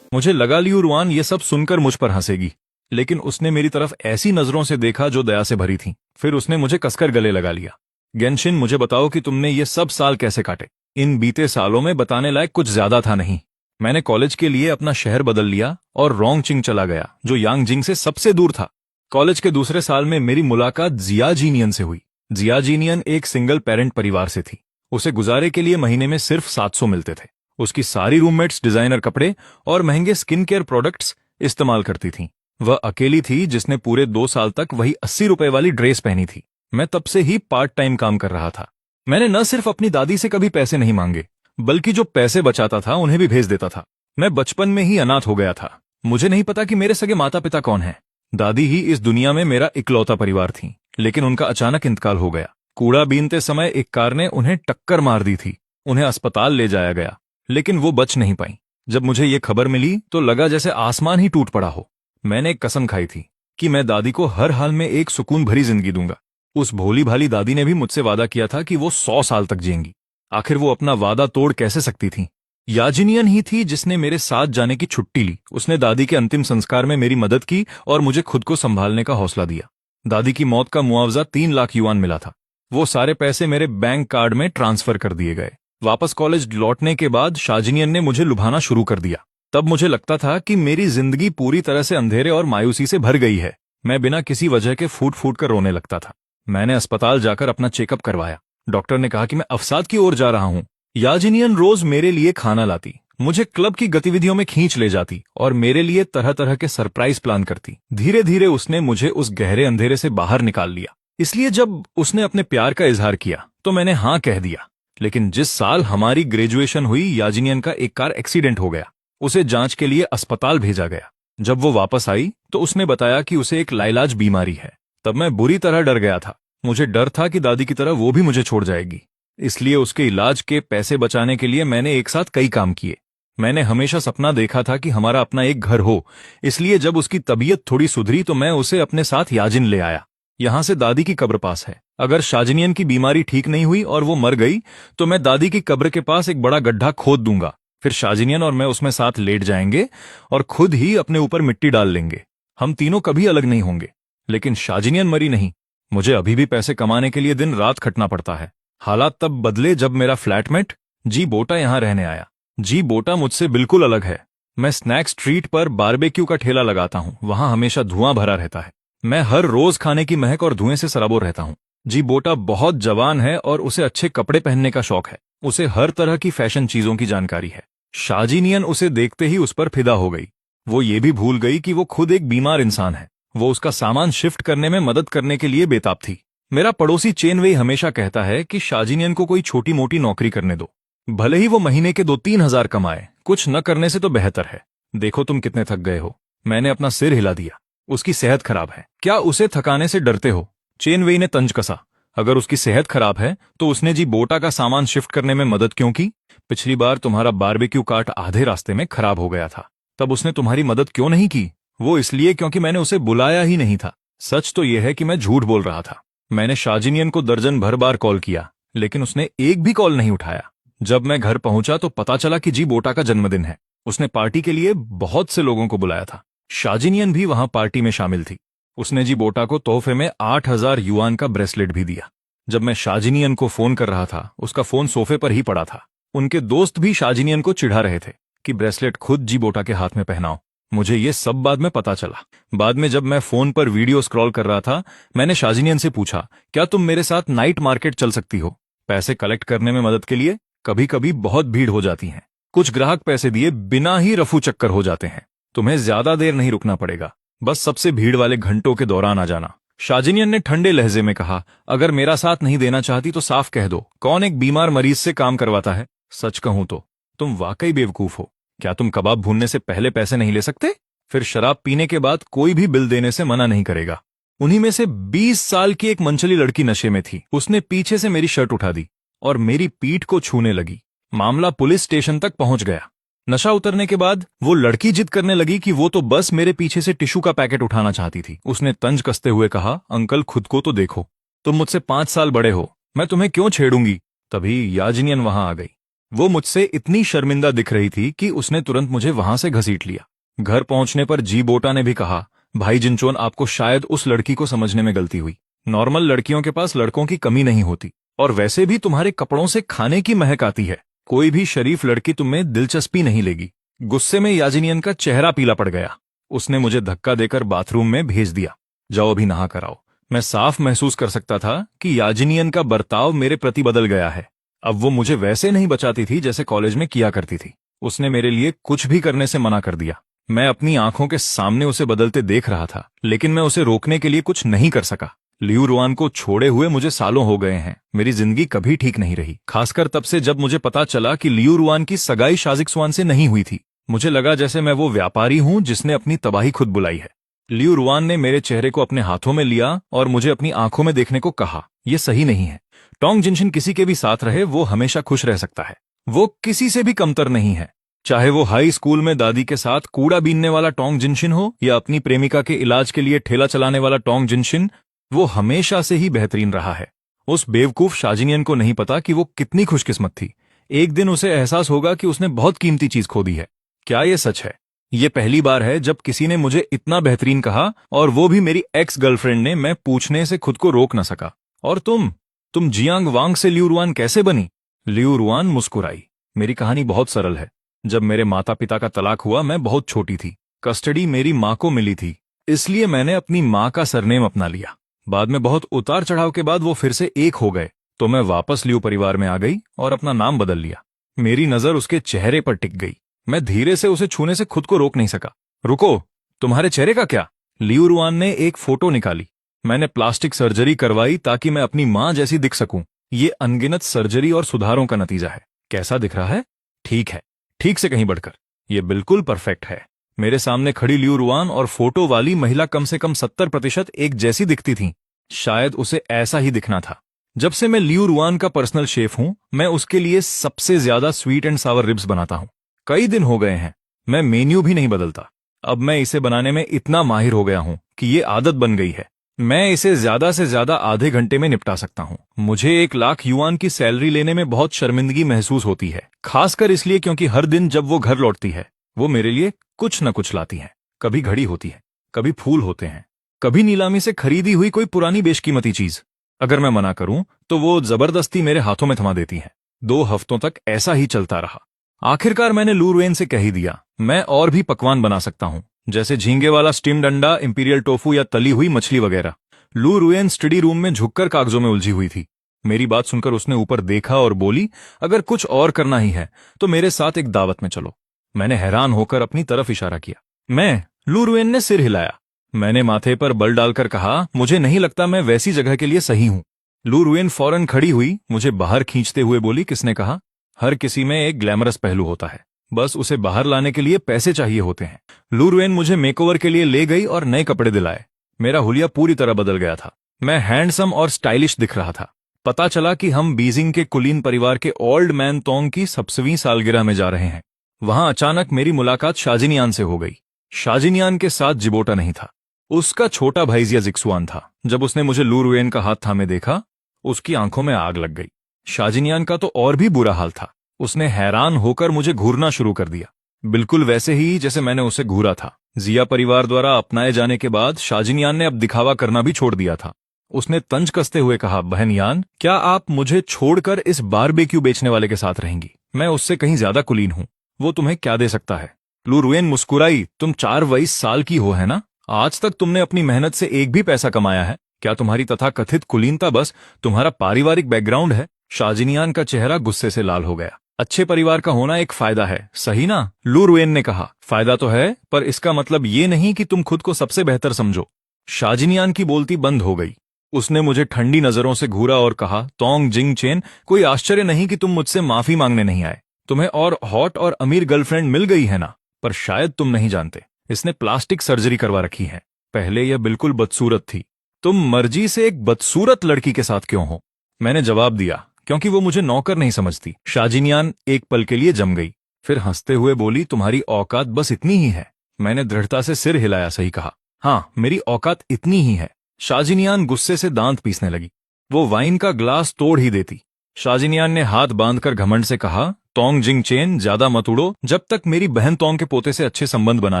मुझे लगा लियू रुआन ये सब सुनकर मुझ पर हंसेगी, लेकिन उसने मेरी तरफ ऐसी नजरों से देखा जो दया से भरी थीं। फिर उसने मुझे कसकर गले लगा लिया। गेनशिन, मुझे बताओ कि तुमने ये सब साल कैसे काटे। इन बीते सालों में बताने लायक कुछ ज्यादा था नहीं। मैंने कॉलेज के लिए अपना शहर बदल लिया और रोंगचिंग चला गया, जो यांगजिंग से सबसे दूर था। कॉलेज के दूसरे साल में मेरी मुलाकात जिया जीनियन से हुई। जिया जीनियन एक सिंगल पेरेंट परिवार से थी। उसे गुजारे के लिए महीने में सिर्फ 700 मिलते थे। उसकी सारी रूममेट्स डिजाइनर कपड़े और महंगे स्किन केयर प्रोडक्ट्स इस्तेमाल करती थीं। वह अकेली थी जिसने पूरे 2 साल तक वही 80 रुपए वाली ड्रेस पहनी थी। मैं तब से ही पार्ट टाइम काम कर रहा था। मैंने न सिर्फ अपनी दादी से कभी पैसे नहीं मांगे, बल्कि जो पैसे बचाता था उन्हें भी भेज देता था। मैं बचपन में ही अनाथ हो गया था। मुझे नहीं पता कि मेरे सगे माता पिता कौन हैं। दादी ही इस दुनिया में मेरा इकलौता परिवार थी, लेकिन उनका अचानक इंतकाल हो गया। कूड़ा बीनते समय एक कार ने उन्हें टक्कर मार दी थी। उन्हें अस्पताल ले जाया गया, लेकिन वो बच नहीं पाई। जब मुझे ये खबर मिली तो लगा जैसे आसमान ही टूट पड़ा हो। मैंने एक कसम खाई थी कि मैं दादी को हर हाल में एक सुकून भरी जिंदगी दूंगा। उस भोली भाली दादी ने भी मुझसे वादा किया था कि वो 100 साल तक जिएंगी। आखिर वो अपना वादा तोड़ कैसे सकती थी? याजिनियन ही थी जिसने मेरे साथ जाने की छुट्टी ली। उसने दादी के अंतिम संस्कार में मेरी मदद की और मुझे खुद को संभालने का हौसला दिया। दादी की मौत का मुआवजा 3 लाख युआन मिला था। वो सारे पैसे मेरे बैंक कार्ड में ट्रांसफर कर दिए गए। वापस कॉलेज लौटने के बाद शाजिनियन ने मुझे लुभाना शुरू कर दिया। तब मुझे लगता था कि मेरी जिंदगी पूरी तरह से अंधेरे और मायूसी से भर गई है। मैं बिना किसी वजह के फूट फूट कर रोने लगता था। मैंने अस्पताल जाकर अपना चेकअप करवाया। डॉक्टर ने कहा कि मैं अवसाद की ओर जा रहा हूं। याजिनियन रोज मेरे लिए खाना लाती, मुझे क्लब की गतिविधियों में खींच ले जाती और मेरे लिए तरह तरह के सरप्राइज प्लान करती। धीरे धीरे उसने मुझे उस गहरे अंधेरे से बाहर निकाल लिया। इसलिए जब उसने अपने प्यार का इजहार किया तो मैंने हाँ कह दिया। लेकिन जिस साल हमारी ग्रेजुएशन हुई, याजिनियन का एक कार एक्सीडेंट हो गया। उसे जांच के लिए अस्पताल भेजा गया। जब वो वापस आई तो उसने बताया कि उसे एक लाइलाज बीमारी है। तब मैं बुरी तरह डर गया था। मुझे डर था कि दादी की तरह वो भी मुझे छोड़ जाएगी। इसलिए उसके इलाज के पैसे बचाने के लिए मैंने एक साथ कई काम किए। मैंने हमेशा सपना देखा था कि हमारा अपना एक घर हो। इसलिए जब उसकी तबीयत थोड़ी सुधरी तो मैं उसे अपने साथ याजिन ले आया। यहां से दादी की कब्र पास है। अगर शाजिनियन की बीमारी ठीक नहीं हुई और वो मर गई तो मैं दादी की कब्र के पास एक बड़ा गड्ढा खोद दूंगा। फिर शाजिनियन और मैं उसमें साथ लेट जाएंगे और खुद ही अपने ऊपर मिट्टी डाल लेंगे। हम तीनों कभी अलग नहीं होंगे। लेकिन शाजिनियन मरी नहीं। मुझे अभी भी पैसे कमाने के लिए दिन रात खटना पड़ता है। हालात तब बदले जब मेरा फ्लैटमेट जी बोटा यहां रहने आया। जी बोटा मुझसे बिल्कुल अलग है। मैं स्नैक स्ट्रीट पर बारबेक्यू का ठेला लगाता हूं। वहां हमेशा धुआं भरा रहता है। मैं हर रोज खाने की महक और धुएं से सराबोर रहता हूं। जी बोटा बहुत जवान है और उसे अच्छे कपड़े पहनने का शौक है। उसे हर तरह की फैशन चीजों की जानकारी है। शाजिनियन उसे देखते ही उस पर फिदा हो गई। वो ये भी भूल गई कि वो खुद एक बीमार इंसान है। वो उसका सामान शिफ्ट करने में मदद करने के लिए बेताब थी। मेरा पड़ोसी चेन वेई हमेशा कहता है कि शाजिनियन को कोई छोटी मोटी नौकरी करने दो, भले ही वो महीने के 2-3 हजार कमाए। कुछ न करने से तो बेहतर है। देखो तुम कितने थक गए हो। मैंने अपना सिर हिला दिया। उसकी सेहत खराब है, क्या उसे थकाने से डरते हो? चेन वेई ने तंज कसा। अगर उसकी सेहत खराब है तो उसने जी बोटा का सामान शिफ्ट करने में मदद क्यों की? पिछली बार तुम्हारा बारबेक्यू कार्ट आधे रास्ते में खराब हो गया था, तब उसने तुम्हारी मदद क्यों नहीं की? वो इसलिए क्योंकि मैंने उसे बुलाया ही नहीं था। सच तो यह है कि मैं झूठ बोल रहा था। मैंने शाजिनियन को दर्जन भर बार कॉल किया, लेकिन उसने एक भी कॉल नहीं उठाया। जब मैं घर पहुंचा तो पता चला कि जी बोटा का जन्मदिन है। उसने पार्टी के लिए बहुत से लोगों को बुलाया था। शाजिनियन भी वहां पार्टी में शामिल थी। उसने जी बोटा को तोहफे में 8,000 युआन का ब्रेसलेट भी दिया। जब मैं शाजिनियन को फोन कर रहा था, उसका फोन सोफे पर ही पड़ा था। उनके दोस्त भी शाजिनियन को चिढ़ा रहे थे कि ब्रेसलेट खुद जी बोटा के हाथ में पहनाओ। मुझे ये सब बाद में पता चला। बाद में जब मैं फोन पर वीडियो स्क्रॉल कर रहा था, मैंने शाजिनियन से पूछा, क्या तुम मेरे साथ नाइट मार्केट चल सकती हो पैसे कलेक्ट करने में मदद के लिए? कभी कभी बहुत भीड़ हो जाती है। कुछ ग्राहक पैसे दिए बिना ही रफू चक्कर हो जाते हैं। तुम्हें ज्यादा देर नहीं रुकना पड़ेगा, बस सबसे भीड़ वाले घंटों के दौरान आ जाना। शाजिनियन ने ठंडे लहजे में कहा, अगर मेरा साथ नहीं देना चाहती तो साफ कह दो, कौन एक बीमार मरीज से काम करवाता है? सच कहूं तो तुम वाकई बेवकूफ हो। क्या तुम कबाब भूनने से पहले पैसे नहीं ले सकते? फिर शराब पीने के बाद कोई भी बिल देने से मना नहीं करेगा। उन्हीं में से 20 साल की एक मनचली लड़की नशे में थी। उसने पीछे से मेरी शर्ट उठा दी और मेरी पीठ को छूने लगी। मामला पुलिस स्टेशन तक पहुंच गया। नशा उतरने के बाद वो लड़की जिद करने लगी कि वो तो बस मेरे पीछे से टिश्यू का पैकेट उठाना चाहती थी। उसने तंज कसते हुए कहा, अंकल खुद को तो देखो, तुम मुझसे 5 साल बड़े हो, मैं तुम्हें क्यों छेड़ूंगी? तभी याजनियन वहां आ गई। वो मुझसे इतनी शर्मिंदा दिख रही थी कि उसने तुरंत मुझे वहां से घसीट लिया। घर पहुंचने पर जी बोटा ने भी कहा, भाई जिनचोन, आपको शायद उस लड़की को समझने में गलती हुई। नॉर्मल लड़कियों के पास लड़कों की कमी नहीं होती, और वैसे भी तुम्हारे कपड़ों से खाने की महक आती है। कोई भी शरीफ लड़की तुम्हें दिलचस्पी नहीं लेगी। गुस्से में याजिनियन का चेहरा पीला पड़ गया। उसने मुझे धक्का देकर बाथरूम में भेज दिया। जाओ अभी नहा कर आओ। मैं साफ महसूस कर सकता था कि याजिनियन का बर्ताव मेरे प्रति बदल गया है। अब वो मुझे वैसे नहीं बचाती थी जैसे कॉलेज में किया करती थी। उसने मेरे लिए कुछ भी करने से मना कर दिया। मैं अपनी आंखों के सामने उसे बदलते देख रहा था, लेकिन मैं उसे रोकने के लिए कुछ नहीं कर सका। लियू रुआन को छोड़े हुए मुझे सालों हो गए हैं। मेरी जिंदगी कभी ठीक नहीं रही, खासकर तब से जब मुझे पता चला कि लियू रुआन की सगाई शाजिक स्वान से नहीं हुई थी। मुझे लगा जैसे मैं वो व्यापारी हूं जिसने अपनी तबाही खुद बुलाई है। लियू रुआन ने मेरे चेहरे को अपने हाथों में लिया और मुझे अपनी आंखों में देखने को कहा, यह सही नहीं है। टोंग जिनशिन किसी के भी साथ रहे, वो हमेशा खुश रह सकता है। वो किसी से भी कमतर नहीं है। चाहे वो हाई स्कूल में दादी के साथ कूड़ा बीनने वाला टोंग जिनशिन हो या अपनी प्रेमिका के इलाज के लिए ठेला चलाने वाला टोंग जिनशिन, वो हमेशा से ही बेहतरीन रहा है। उस बेवकूफ शाजिनियन को नहीं पता कि वो कितनी खुशकिस्मत थी। एक दिन उसे एहसास होगा कि उसने बहुत कीमती चीज खो दी है। क्या ये सच है? ये पहली बार है जब किसी ने मुझे इतना बेहतरीन कहा, और वो भी मेरी एक्स गर्लफ्रेंड ने। मैं पूछने से खुद को रोक न सका, और तुम जियांग वांग से लियू रुआन कैसे बनी? लियू रुआन मुस्कुराई। मेरी कहानी बहुत सरल है। जब मेरे माता पिता का तलाक हुआ, मैं बहुत छोटी थी। कस्टडी मेरी माँ को मिली थी, इसलिए मैंने अपनी माँ का सरनेम अपना लिया। बाद में बहुत उतार चढ़ाव के बाद वो फिर से एक हो गए, तो मैं वापस लियू परिवार में आ गई और अपना नाम बदल लिया। मेरी नजर उसके चेहरे पर टिक गई। मैं धीरे से उसे छूने से खुद को रोक नहीं सका। रुको, तुम्हारे चेहरे का क्या? लियू रुआन ने एक फोटो निकाली। मैंने प्लास्टिक सर्जरी करवाई ताकि मैं अपनी माँ जैसी दिख सकूं। ये अनगिनत सर्जरी और सुधारों का नतीजा है। कैसा दिख रहा है? ठीक है, ठीक से कहीं बढ़कर। यह बिल्कुल परफेक्ट है। मेरे सामने खड़ी लियू रुआन और फोटो वाली महिला कम से कम 70% एक जैसी दिखती थी। शायद उसे ऐसा ही दिखना था। जब से मैं लियू रुआन का पर्सनल शेफ हूं, मैं उसके लिए सबसे ज्यादा स्वीट एंड सावर रिब्स बनाता हूं। कई दिन हो गए हैं, मैं मेन्यू भी नहीं बदलता। अब मैं इसे बनाने में इतना माहिर हो गया हूं कि ये आदत बन गई है। मैं इसे ज्यादा से ज्यादा आधे घंटे में निपटा सकता हूं। मुझे 1 लाख युआन की सैलरी लेने में बहुत शर्मिंदगी महसूस होती है, खासकर इसलिए क्योंकि हर दिन जब वो घर लौटती है, वो मेरे लिए कुछ न कुछ लाती है। कभी घड़ी होती है, कभी फूल होते हैं, कभी नीलामी से खरीदी हुई कोई पुरानी बेशकीमती चीज। अगर मैं मना करूं तो वो जबरदस्ती मेरे हाथों में थमा देती है। 2 हफ्तों तक ऐसा ही चलता रहा। आखिरकार मैंने लू रुएन से कह ही दिया, मैं और भी पकवान बना सकता हूं, जैसे झींगे वाला स्टीम्ड अंडा, इंपीरियल टोफू या तली हुई मछली वगैरह। लू रुएन स्टडी रूम में झुककर कागजों में उलझी हुई थी। मेरी बात सुनकर उसने ऊपर देखा और बोली, अगर कुछ और करना ही है तो मेरे साथ एक दावत में चलो। मैंने हैरान होकर अपनी तरफ इशारा किया। लू रुएन ने सिर हिलाया। मैंने माथे पर बल डालकर कहा, मुझे नहीं लगता मैं वैसी जगह के लिए सही हूं। लू रुएन फौरन खड़ी हुई, मुझे बाहर खींचते हुए बोली, किसने कहा? हर किसी में एक ग्लैमरस पहलू होता है, बस उसे बाहर लाने के लिए पैसे चाहिए होते हैं। लू रुएन मुझे मेकओवर के लिए ले गई और नए कपड़े दिलाए। मेरा हुलिया पूरी तरह बदल गया था। मैं हैंडसम और स्टाइलिश दिख रहा था। पता चला कि हम बीजिंग के कुलीन परिवार के ओल्ड मैन तोंग की 70वीं सालगिरह में जा रहे हैं। वहां अचानक मेरी मुलाकात शाजिनियान से हो गई। शाजिनियान के साथ जिबोटा नहीं था, उसका छोटा भाई जिया जिक्सुआन था। जब उसने मुझे लू रुएन का हाथ थामे देखा, उसकी आंखों में आग लग गई। शाजिनियान का तो और भी बुरा हाल था। उसने हैरान होकर मुझे घूरना शुरू कर दिया, बिल्कुल वैसे ही जैसे मैंने उसे घूरा था। जिया परिवार द्वारा अपनाए जाने के बाद शाजिनियान ने अब दिखावा करना भी छोड़ दिया था। उसने तंज कसते हुए कहा, बहन यान, क्या आप मुझे छोड़कर इस बारबेक्यू बेचने वाले के साथ रहेंगी? मैं उससे कहीं ज्यादा कुलीन हूं, वो तुम्हें क्या दे सकता है? लू रुएन मुस्कुराई, तुम 24 साल की हो, है ना? आज तक तुमने अपनी मेहनत से एक भी पैसा कमाया है? क्या तुम्हारी तथाकथित कुलीनता बस तुम्हारा पारिवारिक बैकग्राउंड है? शाजिनियान का चेहरा गुस्से से लाल हो गया। अच्छे परिवार का होना एक फायदा है, सही ना? लू रुएन ने कहा, फायदा तो है, पर इसका मतलब ये नहीं कि तुम खुद को सबसे बेहतर समझो। शाजिनियान की बोलती बंद हो गई। उसने मुझे ठंडी नजरों से घूरा और कहा, तोंग जिंग चेन, कोई आश्चर्य नहीं कि तुम मुझसे माफी मांगने नहीं आए। तुम्हें और हॉट और अमीर गर्लफ्रेंड मिल गई है ना, पर शायद तुम नहीं जानते, इसने प्लास्टिक सर्जरी करवा रखी है। पहले यह बिल्कुल बदसूरत थी। तुम मर्जी से एक बदसूरत लड़की के साथ क्यों हो? मैंने जवाब दिया, क्योंकि वो मुझे नौकर नहीं समझती। शाजिनियान एक पल के लिए जम गई, फिर हंसते हुए बोली, तुम्हारी औकात बस इतनी ही है। मैंने दृढ़ता से सिर हिलाया, सही कहा, हाँ मेरी औकात इतनी ही है। शाजिनियान गुस्से से दांत पीसने लगी। वो वाइन का ग्लास तोड़ ही देती। शाजिनियान ने हाथ बांधकर घमंड से कहा, तोंग जिंग चेन, ज्यादा मत उड़ो जब तक मेरी बहन तोंग के पोते से अच्छे संबंध बना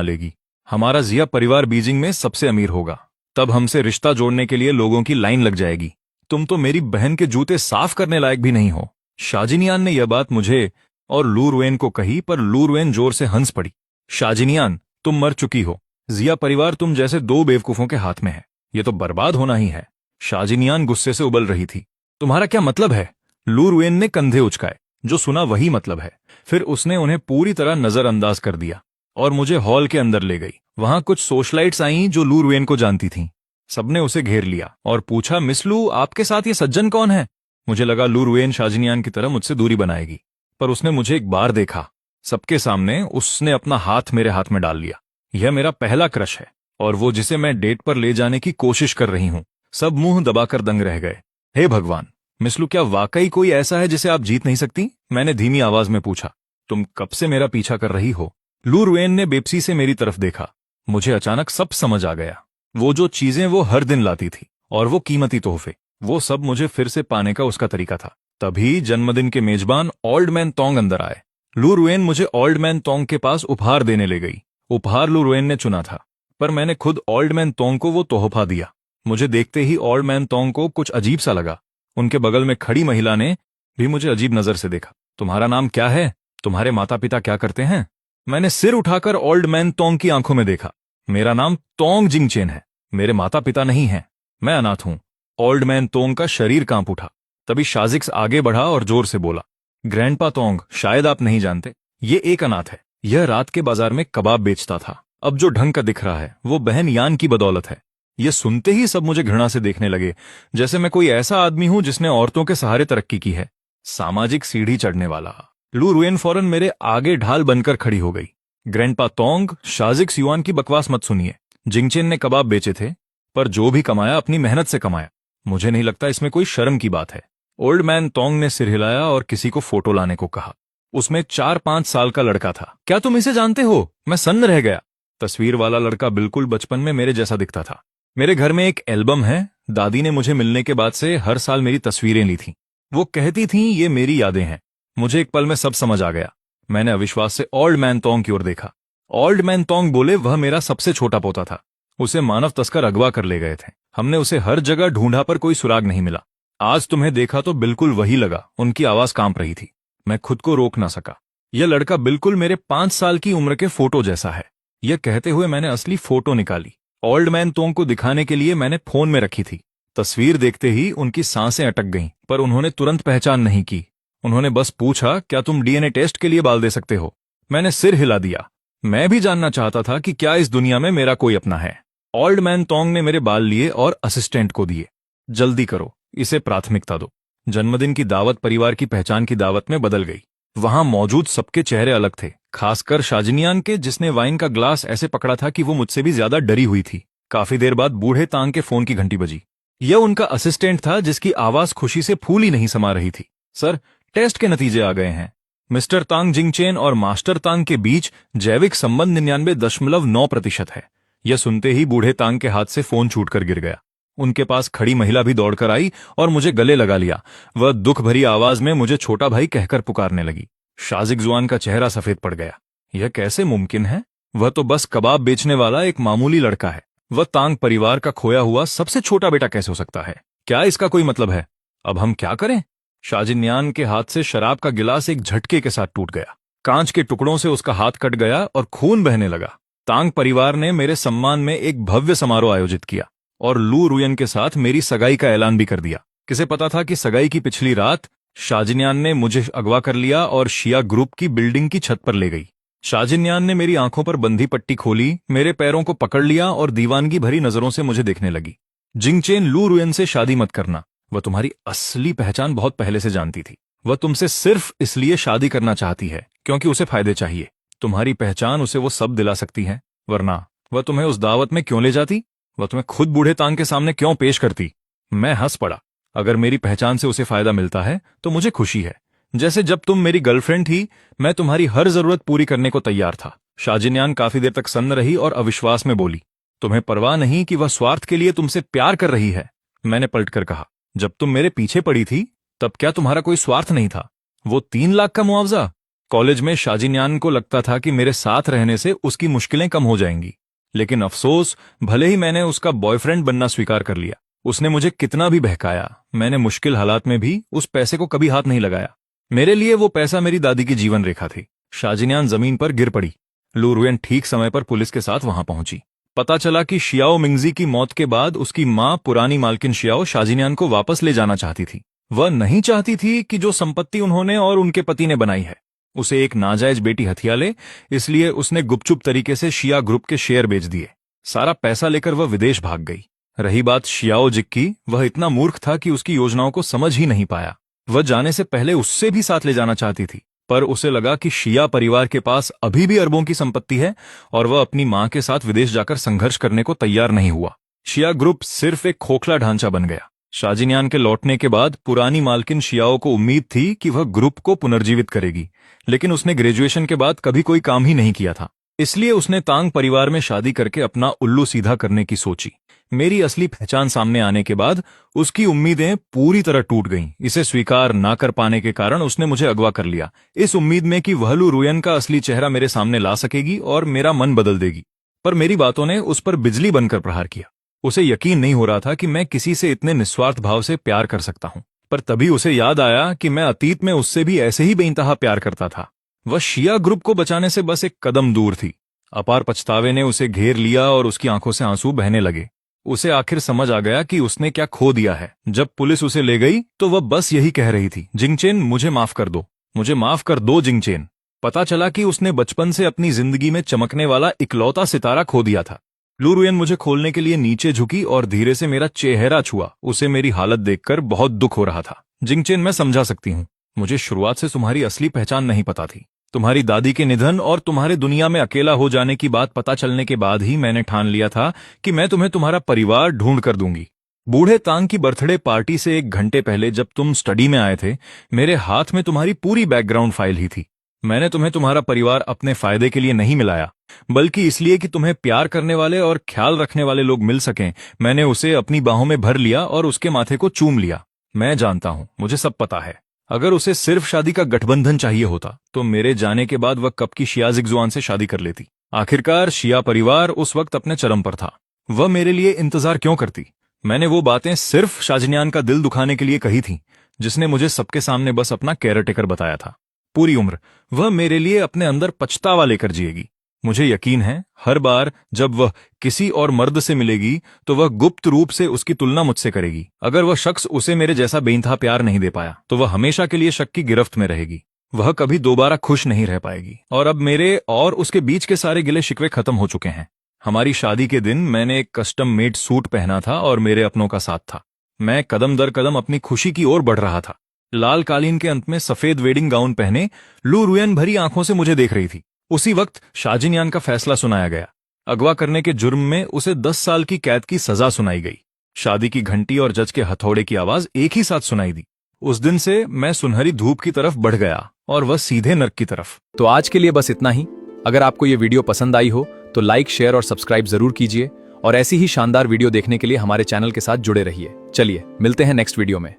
लेगी। हमारा जिया परिवार बीजिंग में सबसे अमीर होगा, तब हमसे रिश्ता जोड़ने के लिए लोगों की लाइन लग जाएगी। तुम तो मेरी बहन के जूते साफ करने लायक भी नहीं हो। शाजिनियान ने यह बात मुझे और लूरवेन को कही, पर लूरवेन जोर से हंस पड़ी। शाजिनियान, तुम मर चुकी हो। जिया परिवार तुम जैसे दो बेवकूफों के हाथ में है। ये तो बर्बाद होना ही है। शाजिनियान गुस्से से उबल रही थी। तुम्हारा क्या मतलब है? लूरवेन ने कंधे उचकाए। जो सुना वही मतलब है। फिर उसने उन्हें पूरी तरह नजरअंदाज कर दिया और मुझे हॉल के अंदर ले गई। वहां कुछ सोशलाइट्स आईं जो लूरवेन को जानती थीं। सबने उसे घेर लिया और पूछा, मिस लू, आपके साथ ये सज्जन कौन है? मुझे लगा लूरवेन शाजिनियान की तरह मुझसे दूरी बनाएगी, पर उसने मुझे एक बार देखा। सबके सामने उसने अपना हाथ मेरे हाथ में डाल लिया। यह मेरा पहला क्रश है और वो जिसे मैं डेट पर ले जाने की कोशिश कर रही हूं। सब मुंह दबाकर दंग रह गए। हे भगवान, मिस लू, क्या वाकई कोई ऐसा है जिसे आप जीत नहीं सकती? मैंने धीमी आवाज में पूछा। तुम कब से मेरा पीछा कर रही हो? लूरवेन ने बेपसी से मेरी तरफ देखा। मुझे अचानक सब समझ आ गया। वो जो चीजें वो हर दिन लाती थी और वो कीमती तोहफे, वो सब मुझे फिर से पाने का उसका तरीका था। तभी जन्मदिन के मेजबान ओल्ड मैन तोंग अंदर आए। लूरवेन मुझे ओल्ड मैन तोंग के पास उपहार देने ले गई। उपहार लूरवेन ने चुना था, पर मैंने खुद ओल्ड मैन तोंग को वो तोहफा दिया। मुझे देखते ही ओल्ड मैन तोंग को कुछ अजीब सा लगा। उनके बगल में खड़ी महिला ने भी मुझे अजीब नजर से देखा। तुम्हारा नाम क्या है? तुम्हारे माता पिता क्या करते हैं? मैंने सिर उठाकर ओल्ड मैन तोंग की आंखों में देखा। मेरा नाम तोंग जिंग चेन है। मेरे माता पिता नहीं हैं। मैं अनाथ हूं। ओल्ड मैन तोंग का शरीर कांप उठा। तभी शाजिक्स आगे बढ़ा और जोर से बोला, ग्रैंडपा तोंग, शायद आप नहीं जानते, ये एक अनाथ है। यह रात के बाजार में कबाब बेचता था। अब जो ढंग का दिख रहा है वो बहन यान की बदौलत है। यह सुनते ही सब मुझे घृणा से देखने लगे, जैसे मैं कोई ऐसा आदमी हूं जिसने औरतों के सहारे तरक्की की है। सामाजिक सीढ़ी चढ़ने वाला। लूरवेन फौरन मेरे आगे ढाल बनकर खड़ी हो गई। ग्रैंडपा तोंग, शाजिक्स युआन की बकवास मत सुनिए। जिंगचेन ने कबाब बेचे थे, पर जो भी कमाया अपनी मेहनत से कमाया। मुझे नहीं लगता इसमें कोई शर्म की बात है। ओल्ड मैन तोंग ने सिर हिलाया और किसी को फोटो लाने को कहा। उसमें 4-5 साल का लड़का था। क्या तुम इसे जानते हो? मैं सन्न रह गया। तस्वीर वाला लड़का बिल्कुल बचपन में मेरे जैसा दिखता था। मेरे घर में एक एल्बम है। दादी ने मुझे मिलने के बाद से हर साल मेरी तस्वीरें ली थीं। वो कहती थीं ये मेरी यादें हैं। मुझे एक पल में सब समझ आ गया। मैंने अविश्वास से ओल्ड मैन तोंग की ओर देखा। ओल्ड मैन तोंग बोले, वह मेरा सबसे छोटा पोता था। उसे मानव तस्कर अगवा कर ले गए थे। हमने उसे हर जगह ढूंढा पर कोई सुराग नहीं मिला। आज तुम्हें देखा तो बिल्कुल वही लगा। उनकी आवाज कांप रही थी। मैं खुद को रोक ना सका। यह लड़का बिल्कुल मेरे 5 साल की उम्र के फोटो जैसा है। यह कहते हुए मैंने असली फोटो निकाली। ओल्ड मैन तोंग को दिखाने के लिए मैंने फोन में रखी थी। तस्वीर देखते ही उनकी सांसें अटक गईं, पर उन्होंने तुरंत पहचान नहीं की। उन्होंने बस पूछा, क्या तुम डीएनए टेस्ट के लिए बाल दे सकते हो? मैंने सिर हिला दिया। मैं भी जानना चाहता था कि क्या इस दुनिया में मेरा कोई अपना है। ओल्ड मैन तोंग ने मेरे बाल लिए और असिस्टेंट को दिए। जल्दी करो, इसे प्राथमिकता दो। जन्मदिन की दावत परिवार की पहचान की दावत में बदल गई। वहां मौजूद सबके चेहरे अलग थे, खासकर शाजिनियान के, जिसने वाइन का ग्लास ऐसे पकड़ा था कि वो मुझसे भी ज्यादा डरी हुई थी। काफी देर बाद बूढ़े तांग के फोन की घंटी बजी। यह उनका असिस्टेंट था, जिसकी आवाज खुशी से फूल ही नहीं समा रही थी। सर, टेस्ट के नतीजे आ गए हैं। मिस्टर तांग जिंगचेन और मास्टर तांग के बीच जैविक संबंध 99.9% है। यह सुनते ही बूढ़े तांग के हाथ से फोन छूटकर गिर गया। उनके पास खड़ी महिला भी दौड़कर आई और मुझे गले लगा लिया। वह दुख भरी आवाज में मुझे छोटा भाई कहकर पुकारने लगी। शाजिक जुआन का चेहरा सफेद पड़ गया। यह कैसे मुमकिन है? वह तो बस कबाब बेचने वाला एक मामूली लड़का है। वह तांग परिवार का खोया हुआ सबसे छोटा बेटा कैसे हो सकता है? क्या इसका कोई मतलब है? अब हम क्या करें? शाजिनियान के हाथ से शराब का गिलास एक झटके के साथ टूट गया। कांच के टुकड़ों से उसका हाथ कट गया और खून बहने लगा। तांग परिवार ने मेरे सम्मान में एक भव्य समारोह आयोजित किया और लू रुयन के साथ मेरी सगाई का ऐलान भी कर दिया। किसे पता था कि सगाई की पिछली रात शाजिनियान ने मुझे अगवा कर लिया और शिया ग्रुप की बिल्डिंग की छत पर ले गई। शाजिन्यान ने मेरी आंखों पर बंधी पट्टी खोली, मेरे पैरों को पकड़ लिया और दीवानगी भरी नजरों से मुझे देखने लगी। जिंगचेन, लू रुयन से शादी मत करना। वह तुम्हारी असली पहचान बहुत पहले से जानती थी। वह तुमसे सिर्फ इसलिए शादी करना चाहती है क्योंकि उसे फायदे चाहिए। तुम्हारी पहचान उसे वो सब दिला सकती है, वरना वह तुम्हें उस दावत में क्यों ले जाती? वह तुम्हें खुद बूढ़े तांग के सामने क्यों पेश करती? मैं हंस पड़ा। अगर मेरी पहचान से उसे फायदा मिलता है तो मुझे खुशी है। जैसे जब तुम मेरी गर्लफ्रेंड थी, मैं तुम्हारी हर जरूरत पूरी करने को तैयार था। शाजिन्यान काफी देर तक सन्न रही और अविश्वास में बोली, तुम्हें परवाह नहीं कि वह स्वार्थ के लिए तुमसे प्यार कर रही है? मैंने पलटकर कहा, जब तुम मेरे पीछे पड़ी थी तब क्या तुम्हारा कोई स्वार्थ नहीं था? वो 3 लाख का मुआवजा? कॉलेज में शाजिन्यान को लगता था कि मेरे साथ रहने से उसकी मुश्किलें कम हो जाएंगी, लेकिन अफसोस, भले ही मैंने उसका बॉयफ्रेंड बनना स्वीकार कर लिया, उसने मुझे कितना भी बहकाया, मैंने मुश्किल हालात में भी उस पैसे को कभी हाथ नहीं लगाया। मेरे लिए वो पैसा मेरी दादी की जीवन रेखा थी। शाजिन्यान जमीन पर गिर पड़ी। लू रुयन ठीक समय पर पुलिस के साथ वहां पहुंची। पता चला कि शियाओ मिंगजी की मौत के बाद उसकी मां पुरानी मालकिन शियाओ शाजिन्यान को वापस ले जाना चाहती थी। वह नहीं चाहती थी कि जो संपत्ति उन्होंने और उनके पति ने बनाई है उसे एक नाजायज बेटी हथिया ले, इसलिए उसने गुपचुप तरीके से शिया ग्रुप के शेयर बेच दिए। सारा पैसा लेकर वह विदेश भाग गई। रही बात शियाओ जिक की, वह इतना मूर्ख था कि उसकी योजनाओं को समझ ही नहीं पाया। वह जाने से पहले उससे भी साथ ले जाना चाहती थी, पर उसे लगा कि शिया परिवार के पास अभी भी अरबों की संपत्ति है और वह अपनी मां के साथ विदेश जाकर संघर्ष करने को तैयार नहीं हुआ। शिया ग्रुप सिर्फ एक खोखला ढांचा बन गया। शाजिन्यान के लौटने के बाद पुरानी मालकिन शियाओ को उम्मीद थी कि वह ग्रुप को पुनर्जीवित करेगी, लेकिन उसने ग्रेजुएशन के बाद कभी कोई काम ही नहीं किया था। इसलिए उसने तांग परिवार में शादी करके अपना उल्लू सीधा करने की सोची। मेरी असली पहचान सामने आने के बाद उसकी उम्मीदें पूरी तरह टूट गईं। इसे स्वीकार ना कर पाने के कारण उसने मुझे अगवा कर लिया, इस उम्मीद में कि वह लू रुयन का असली चेहरा मेरे सामने ला सकेगी और मेरा मन बदल देगी। पर मेरी बातों ने उस पर बिजली बनकर प्रहार किया। उसे यकीन नहीं हो रहा था कि मैं किसी से इतने निस्वार्थ भाव से प्यार कर सकता हूं। पर तभी उसे याद आया कि मैं अतीत में उससे भी ऐसे ही बेइंतहा प्यार करता था। वह शिया ग्रुप को बचाने से बस एक कदम दूर थी। अपार पछतावे ने उसे घेर लिया और उसकी आंखों से आंसू बहने लगे। उसे आखिर समझ आ गया कि उसने क्या खो दिया है। जब पुलिस उसे ले गई तो वह बस यही कह रही थी, जिंगचेन, मुझे माफ कर दो, मुझे माफ कर दो जिंगचेन। पता चला कि उसने बचपन से अपनी जिंदगी में चमकने वाला इकलौता सितारा खो दिया था। लू रुयन मुझे खोलने के लिए नीचे झुकी और धीरे से मेरा चेहरा छुआ। उसे मेरी हालत देखकर बहुत दुख हो रहा था। जिंगचेन, मैं समझा सकती हूँ, मुझे शुरुआत से तुम्हारी असली पहचान नहीं पता थी। तुम्हारी दादी के निधन और तुम्हारे दुनिया में अकेला हो जाने की बात पता चलने के बाद ही मैंने ठान लिया था कि मैं तुम्हें तुम्हारा परिवार ढूंढ कर दूंगी। बूढ़े तांग की बर्थडे पार्टी से 1 घंटे पहले जब तुम स्टडी में आए थे, मेरे हाथ में तुम्हारी पूरी बैकग्राउंड फाइल ही थी। मैंने तुम्हें तुम्हारा परिवार अपने फायदे के लिए नहीं मिलाया, बल्कि इसलिए कि तुम्हें प्यार करने वाले और ख्याल रखने वाले लोग मिल सकें। मैंने उसे अपनी बाहों में भर लिया और उसके माथे को चूम लिया। मैं जानता हूं, मुझे सब पता है। अगर उसे सिर्फ शादी का गठबंधन चाहिए होता तो मेरे जाने के बाद वह कब की शिया जिगजुआन से शादी कर लेती। आखिरकार शिया परिवार उस वक्त अपने चरम पर था। वह मेरे लिए इंतजार क्यों करती? मैंने वो बातें सिर्फ शाजिन्यान का दिल दुखाने के लिए कही थी, जिसने मुझे सबके सामने बस अपना केयरटेकर बताया था। पूरी उम्र वह मेरे लिए अपने अंदर पछतावा लेकर जिएगी। मुझे यकीन है हर बार जब वह किसी और मर्द से मिलेगी तो वह गुप्त रूप से उसकी तुलना मुझसे करेगी। अगर वह शख्स उसे मेरे जैसा बेइंतहा प्यार नहीं दे पाया तो वह हमेशा के लिए शक की गिरफ्त में रहेगी। वह कभी दोबारा खुश नहीं रह पाएगी। और अब मेरे और उसके बीच के सारे गिले शिकवे खत्म हो चुके हैं। हमारी शादी के दिन मैंने एक कस्टम मेड सूट पहना था और मेरे अपनों का साथ था। मैं कदम दर कदम अपनी खुशी की ओर बढ़ रहा था। लाल कालीन के अंत में सफेद वेडिंग गाउन पहने लू रुयन भरी आंखों से मुझे देख रही थी। उसी वक्त शाजिन्यान का फैसला सुनाया गया। अगवा करने के जुर्म में उसे 10 साल की कैद की सजा सुनाई गई। शादी की घंटी और जज के हथौड़े की आवाज एक ही साथ सुनाई दी। उस दिन से मैं सुनहरी धूप की तरफ बढ़ गया और वह सीधे नर्क की तरफ। तो आज के लिए बस इतना ही। अगर आपको ये वीडियो पसंद आई हो तो लाइक, शेयर और सब्सक्राइब जरूर कीजिए और ऐसी ही शानदार वीडियो देखने के लिए हमारे चैनल के साथ जुड़े रहिए। चलिए मिलते हैं नेक्स्ट वीडियो में।